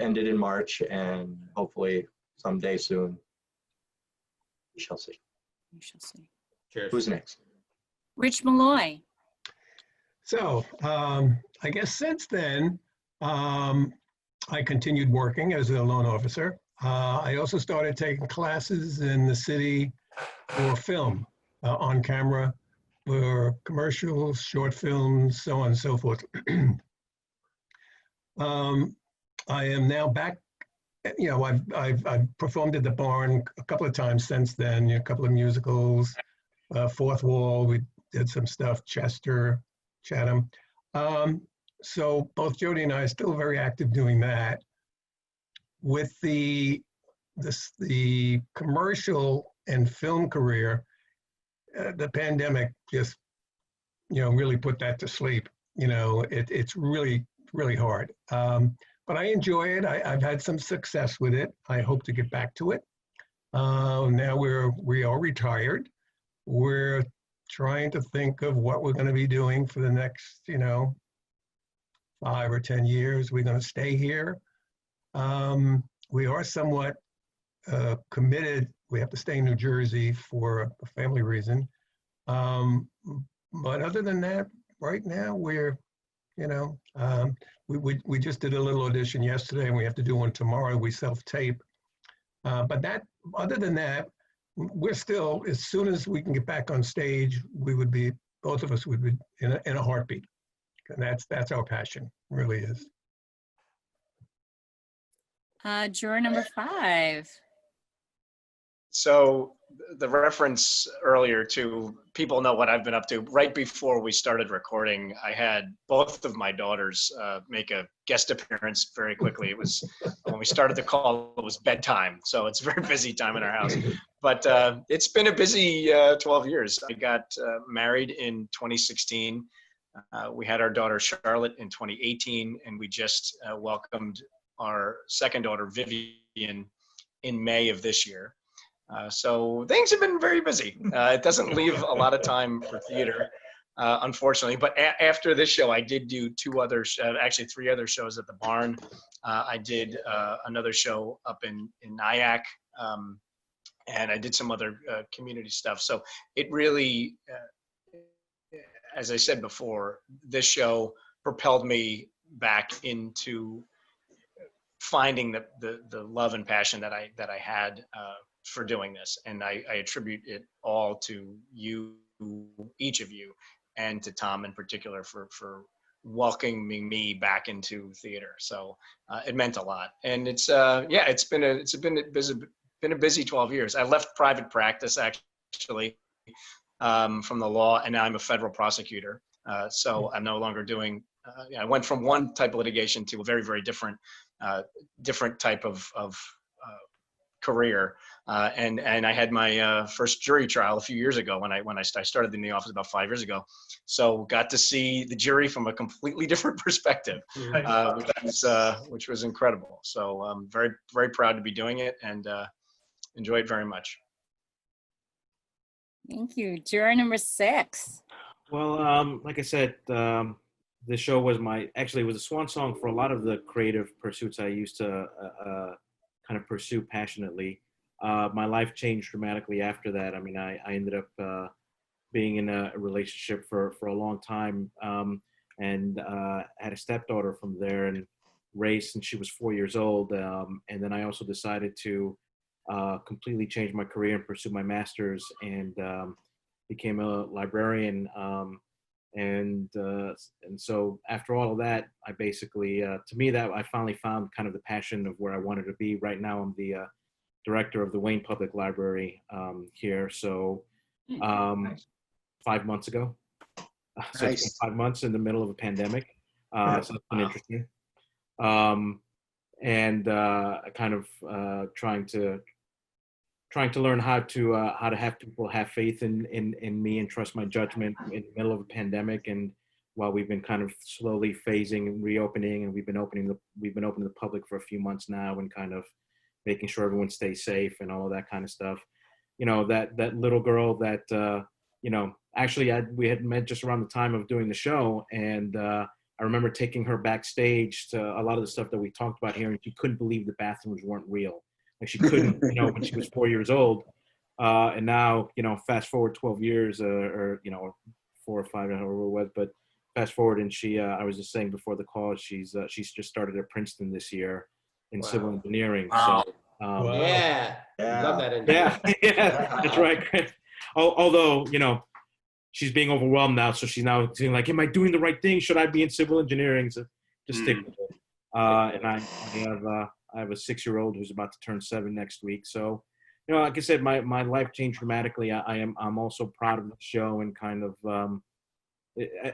ended in March, and hopefully someday soon we shall see. We shall see. Cheers. Who's next? Rich Malloy. So I guess since then, I continued working as a loan officer. I also started taking classes in the city for film, on camera, for commercials, short films, so on and so forth. I am now back. I've performed at the Barn a couple of times since then. A couple of musicals, Fourth Wall. We did some stuff. Chester, Chatham. So both Jody and I are still very active doing that. With the commercial and film career, the pandemic just really put that to sleep. It's really hard. But I enjoy it. I've had some success with it. I hope to get back to it. Now we are retired. We're trying to think of what we're going to be doing for the next 5 or 10 years. We're going to stay here. We are somewhat committed. We have to stay in New Jersey for a family reason. But other than that, right now we're, we just did a little audition yesterday, and we have to do one tomorrow. We self-tape. But other than that, we're still, as soon as we can get back on stage, both of us would be in a heartbeat. And that's our passion, really is. Juror number 5. So the reference earlier to people know what I've been up to. Right before we started recording, I had both of my daughters make a guest appearance very quickly. It was when we started the call, it was bedtime. So it's a very busy time in our house. But it's been a busy 12 years. I got married in 2016. We had our daughter Charlotte in 2018, and we just welcomed our second daughter Vivian in May of this year. So things have been very busy. It doesn't leave a lot of time for theater, unfortunately. But after this show, I did do 3 other shows at the Barn. I did another show up in Nyack, and I did some other community stuff. So it really, as I said before, this show propelled me back into finding the love and passion that I had for doing this. And I attribute it all to you, each of you, and to Tom in particular for welcoming me back into theater. So it meant a lot. And it's been a busy 12 years. I left private practice actually from the law, and now I'm a federal prosecutor. So I'm no longer doing, I went from one type of litigation to a very, very different type of career. And I had my first jury trial a few years ago when I started in the office about 5 years ago. So got to see the jury from a completely different perspective, which was incredible. So I'm very, very proud to be doing it, and enjoy it very much. Thank you. Juror number 6. Well, like I said, the show was it was a swan song for a lot of the creative pursuits I used to kind of pursue passionately. My life changed dramatically after that. I mean, I ended up being in a relationship for a long time, and had a stepdaughter from there, and raised since she was 4 years old. And then I also decided to completely change my career and pursue my master's, and became a librarian. And so after all of that, I basically, to me, that I finally found kind of the passion of where I wanted to be. Right now, I'm the director of the Wayne Public Library here. So 5 months ago. So it's been 5 months in the middle of a pandemic. So it's been interesting. And kind of trying to learn how to have people have faith in me and trust my judgment in the middle of a pandemic. And while we've been kind of slowly phasing and reopening, and we've been opening the public for a few months now, and kind of making sure everyone stays safe and all of that kind of stuff. That little girl that actually we had met just around the time of doing the show, and I remember taking her backstage to a lot of the stuff that we talked about here, and she couldn't believe the bathrooms weren't real. Like she couldn't, when she was 4 years old. And now, fast forward 12 years, or 4 or 5, I don't know what it was, but fast forward, and I was just saying before the call, she's just started at Princeton this year in civil engineering. Wow. So Wow. Yeah. Yeah. Love that industry. yeah, that's right. Although, she's being overwhelmed now, so she's now saying like, am I doing the right thing? Should I be in civil engineering? So just stick with it. And I have a 6-year-old who's about to turn 7 next week. So, like I said, my life changed dramatically. I'm also proud of the show, and kind of,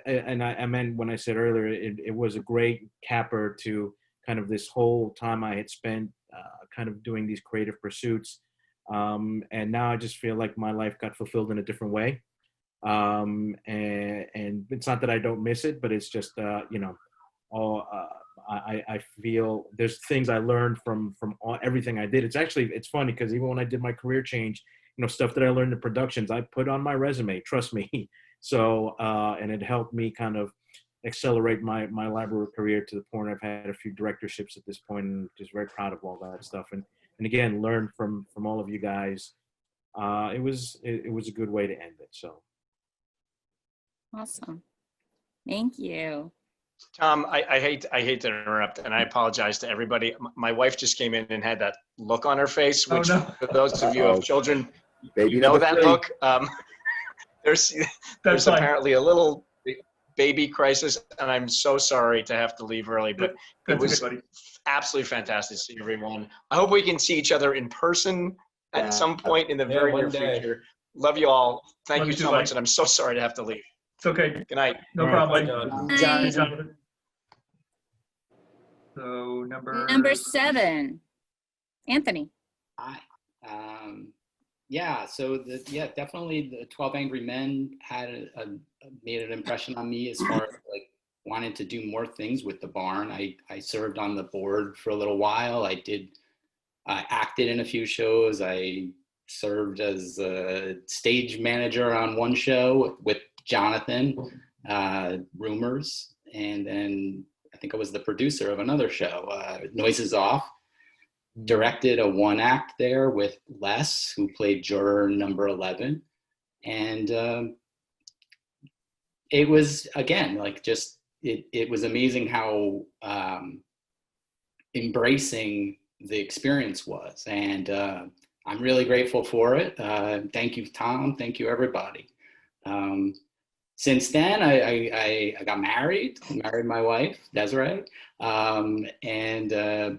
I meant when I said earlier, it was a great capper to kind of this whole time I had spent kind of doing these creative pursuits. And now I just feel like my life got fulfilled in a different way. And it's not that I don't miss it, but it's just, I feel there's things I learned from everything I did. It's funny because even when I did my career change, stuff that I learned in productions, I put on my resume, trust me. So, and it helped me kind of accelerate my library career to the point I've had a few directorships at this point, and just very proud of all that stuff. And again, learn from all of you guys. It was a good way to end it. So. Awesome. Thank you. Tom, I hate to interrupt, and I apologize to everybody. My wife just came in and had that look on her face, which Oh, no. for those of you who have children, Baby you know number that 3. look. There's That's fine. apparently a little baby crisis, and I'm so sorry to have to leave early, but it That's was okay, buddy. absolutely fantastic to see everyone. I hope we can see each other in person Yeah. at some point in the Yeah, very near one day. future. Love you all. Thank Love you you too, so buddy. much, and I'm so sorry to have to leave. It's okay. Good night. No All right, problem, Bye, buddy. John. Bye. Hey, Jonathan. So Number 7, Anthony. Hi. So definitely the 12 Angry Men had made an impression on me as far as like wanting to do more things with the barn. I served on the board for a little while. I acted in a few shows. I served as a stage manager on one show with Jonathan, Rumors, and then I think I was the producer of another show, Noises Off. Directed a 1-act there with Les, who played juror number 11. And it was, again, like just, it was amazing how embracing the experience was. And I'm really grateful for it. Thank you, Tom. Thank you, everybody. Since then, I got married. I married my wife, Desiree, and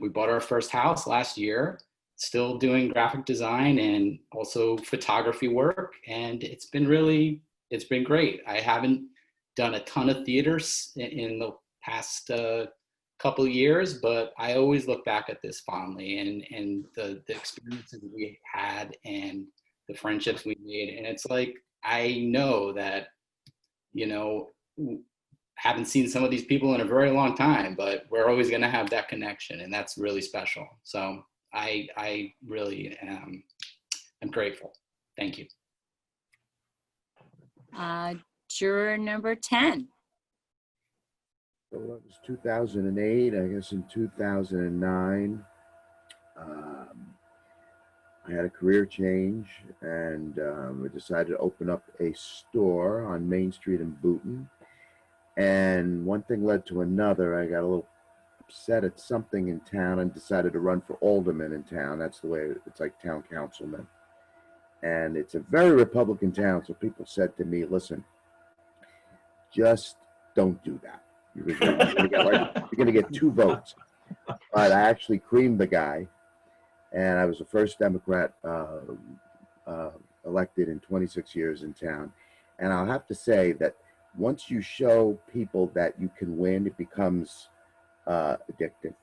we bought our first house last year. Still doing graphic design and also photography work, and it's been great. I haven't done a ton of theaters in the past couple of years, but I always look back at this fondly, and the experiences we had and the friendships we made, and it's like I know that. Haven't seen some of these people in a very long time, but we're always going to have that connection, and that's really special. So I really am grateful. Thank you. Juror number 10. So that was 2008. I guess in 2009, I had a career change, and I decided to open up a store on Main Street in Boonton. And one thing led to another. I got a little upset at something in town and decided to run for alderman in town. That's the way it's like town councilman. And it's a very Republican town. So people said to me, listen, just don't do that. You're going to get 2 votes. But I actually creamed the guy. And I was the first Democrat elected in 26 years in town. And I'll have to say that once you show people that you can win, it becomes addictive.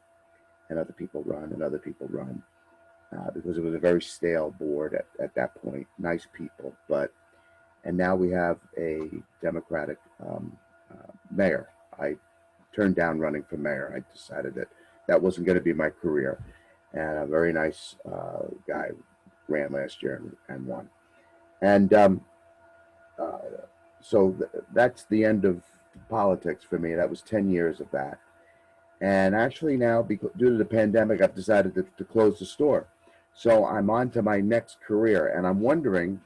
And other people run, because it was a very stale board at that point. Nice people, and now we have a Democratic mayor. I turned down running for mayor. I decided that wasn't going to be my career. And a very nice guy ran last year and won. And so that's the end of politics for me. That was 10 years of that. And actually now, due to the pandemic, I've decided to close the store. So I'm on to my next career. And I'm wondering,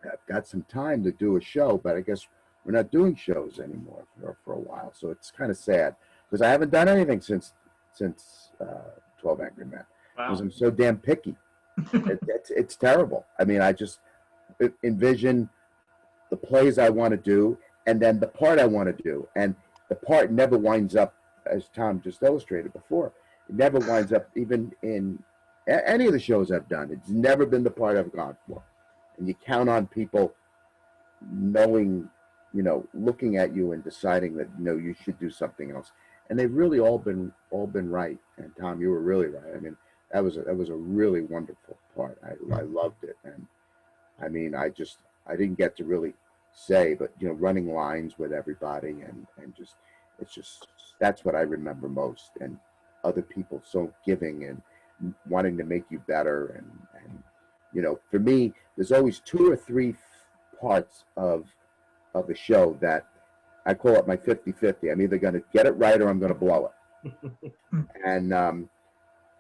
I've got some time to do a show, but I guess we're not doing shows anymore for a while. So it's kind of sad because I haven't done anything since 12 Angry Men because I'm so damn picky. It's terrible. I mean, I just envision the plays I want to do and then the part I want to do, and the part never winds up, as Tom just illustrated before. It never winds up even in any of the shows I've done. It's never been the part I've gone for. And you count on people knowing, you know, looking at you and deciding that, you know, you should do something else. And they've really all been right. And Tom, you were really right. I mean, that was a really wonderful part. I loved it. And I mean, I didn't get to really say, but, you know, running lines with everybody and just, it's just, that's what I remember most. And other people so giving and wanting to make you better. And you know, for me, there's always 2 or 3 parts of a show that I call it my 50-50. I'm either going to get it right or I'm going to blow it. And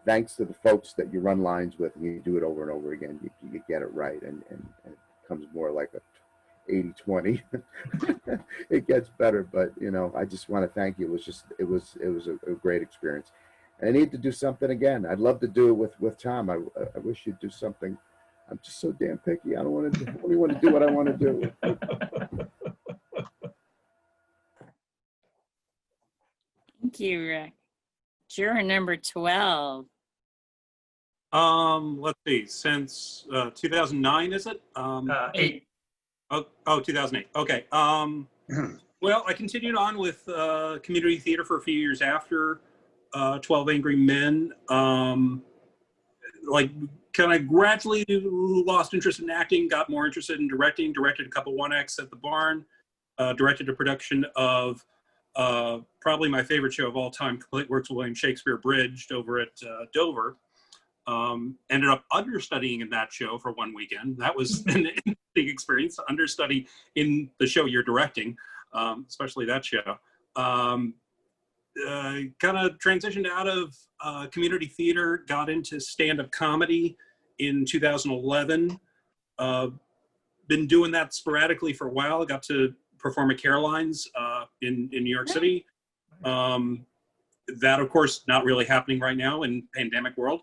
thanks to the folks that you run lines with and you do it over and over again, you get it right. And it becomes more like a 80-20. It gets better, but you know, I just want to thank you. It was a great experience. And I need to do something again. I'd love to do it with Tom. I wish you'd do something. I'm just so damn picky. I only want to do what I want to do. Thank you, Rick. Juror number 12. Let's see, since 2009, is it? 8. Oh, 2008. Okay. Well, I continued on with community theater for a few years after 12 Angry Men. Like, kind of gradually lost interest in acting, got more interested in directing, directed a couple 1X at the Barn, directed a production of probably my favorite show of all time, Complete Works of William Shakespeare Bridged, over at Dover. Ended up understudying in that show for one weekend. That was an interesting experience, understudy in the show you're directing, especially that show. Kind of transitioned out of community theater, got into stand-up comedy in 2011. Been doing that sporadically for a while. I got to perform at Caroline's in New York City. That, of course, not really happening right now in pandemic world.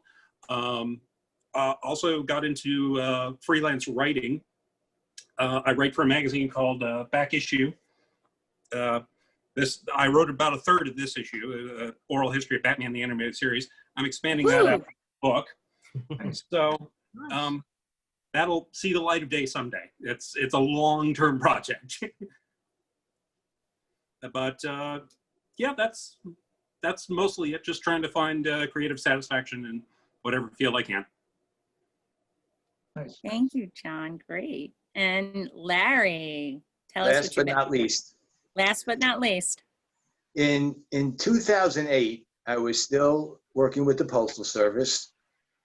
Also got into freelance writing. I write for a magazine called Back Issue. I wrote about a third of this issue, Oral History of Batman the Animated Series. I'm expanding that after the book. So that'll see the light of day someday. It's a long-term project. But yeah, that's mostly it. Just trying to find creative satisfaction in whatever field I can. Nice. Thank you, John. Great. And Larry, tell us Last what you've but not been. least, Last but not least. in 2008, I was still working with the Postal Service,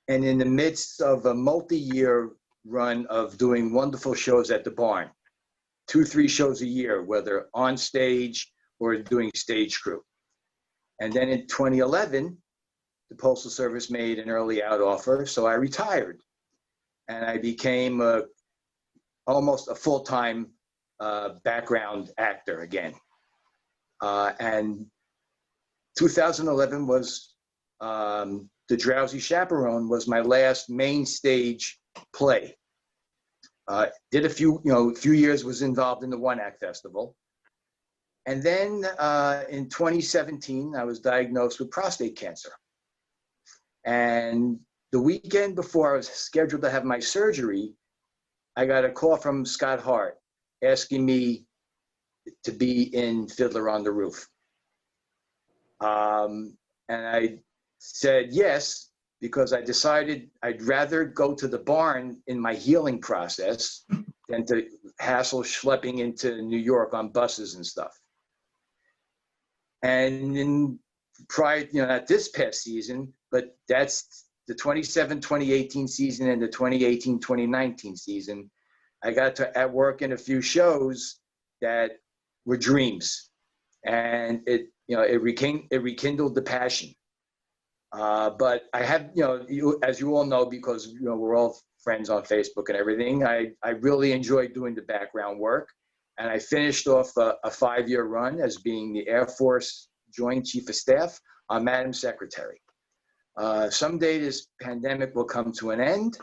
and in the midst of a multi-year run of doing wonderful shows at the Barn, 2-3 shows a year, whether on stage or doing stage crew. And then in 2011, the Postal Service made an early out offer, so I retired. And I became almost a full-time background actor again. And 2011 was The Drowsy Chaperone was my last main stage play. Did a few years, was involved in the One Act Festival. And then in 2017, I was diagnosed with prostate cancer. And the weekend before I was scheduled to have my surgery, I got a call from Scott Hart asking me to be in Fiddler on the Roof. And I said yes, because I decided I'd rather go to the Barn in my healing process than to hassle schlepping into New York on buses and stuff. And in prior, not this past season, but that's the 2018 season and the 2018-2019 season, I got to work in a few shows that were dreams, and it rekindled the passion. But I have, as you all know, because we're all friends on Facebook and everything, I really enjoy doing the background work. And I finished off a 5-year run as being the Air Force Joint Chief of Staff on Madam Secretary. Someday this pandemic will come to an end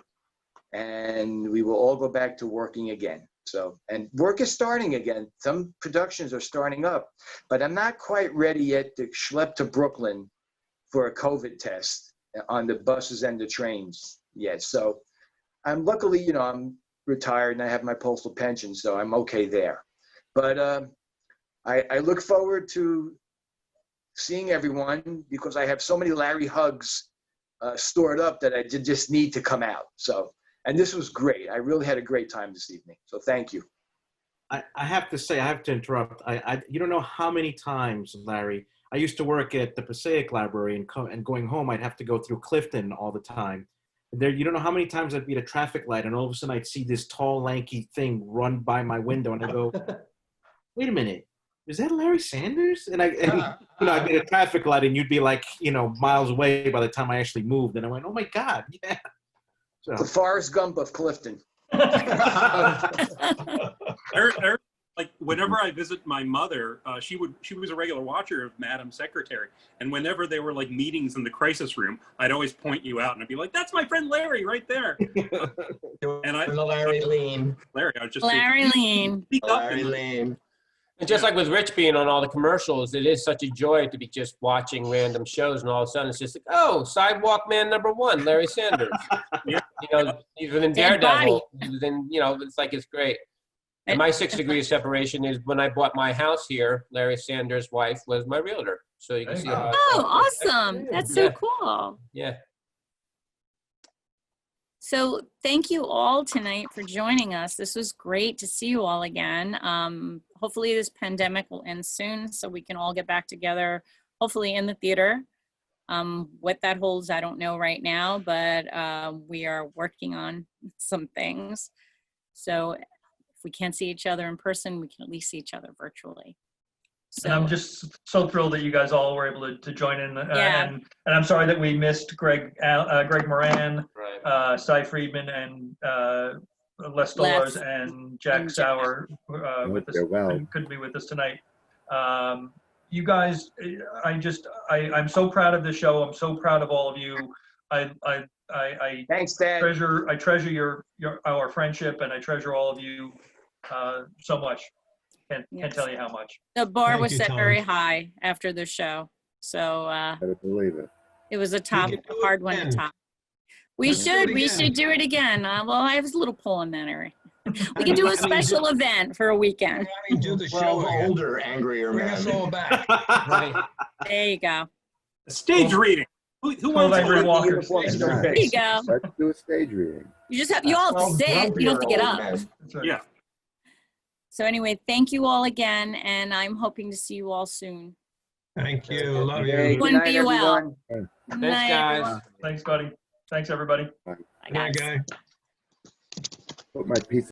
and we will all go back to working again. So, and work is starting again. Some productions are starting up, but I'm not quite ready yet to schlep to Brooklyn for a COVID test on the buses and the trains yet. So I'm luckily, you know, I'm retired and I have my postal pension, so I'm okay there. But I look forward to seeing everyone because I have so many Larry hugs stored up that I just need to come out. So, and this was great. I really had a great time this evening. So thank you. I have to say, I have to interrupt. You don't know how many times, Larry, I used to work at the Passaic Library and going home, I'd have to go through Clifton all the time. There, you don't know how many times I'd be at a traffic light and all of a sudden I'd see this tall, lanky thing run by my window and I go, wait a minute, is that Larry Sanders? And you know, I'd be at a traffic light and you'd be like, you know, miles away by the time I actually moved. And I went, oh my God, yeah. So. The Forrest Gump of Clifton. Like whenever I visit my mother, she was a regular watcher of Madam Secretary, and whenever there were like meetings in the crisis room, I'd always point you out and I'd be like, "That's my friend Larry right there." And Larry Lean. Larry, I was just Larry Lean. Larry Lean. And just like with Rich being on all the commercials, it is such a joy to be just watching random shows, and all of a sudden it's just like, oh, Sidewalk Man #1, Larry Sanders. Yeah. You know, even in Daredevil, then you know, it's like it's great. And my 6 degree of separation is when I bought my house here, Larry Sanders' wife was my realtor. So you can see how. Oh, awesome! That's so Yeah. cool. Yeah. So thank you all tonight for joining us. This was great to see you all again. Hopefully this pandemic will end soon so we can all get back together, hopefully in the theater. What that holds, I don't know right now, but we are working on some things. So if we can't see each other in person, we can at least see each other virtually. So, And I'm just so thrilled that you guys all were able to join in. Yeah. And I'm sorry that we missed Greg Moran, Right. Cy Friedman, and Les Stolars and Jack and Sauer with us. Couldn't be with us tonight. You guys, I'm so proud of the show. I'm so proud of all of you. I Thanks, Dad. treasure our friendship, and I treasure all of you so much. Can't tell you how much. the bar Thank was you, set Tom. very high after the show. So I believe it. it was a can do it hard one to again. top. We Let's do it we again. should do it again. Well, I have a little pull in that area. We can do a special event for a weekend. I mean, do the show 12 again. older, angrier Bring us men. all back. Right. There you go. A stage reading. Who 12 wants Angry to? Walkers. There you go. Let's do a stage reading. You all have to 12 sit. You don't have to get grumpier up. old men. That's right. Yeah. So anyway, thank you all again, and I'm hoping to see you all soon. Thank you. Love Hey, you. good Wouldn't night, be well. everyone. Good Thanks, night, guys. everyone. Thanks, buddy. Thanks, everybody. Bye, Good night, guys. guy. Put my piece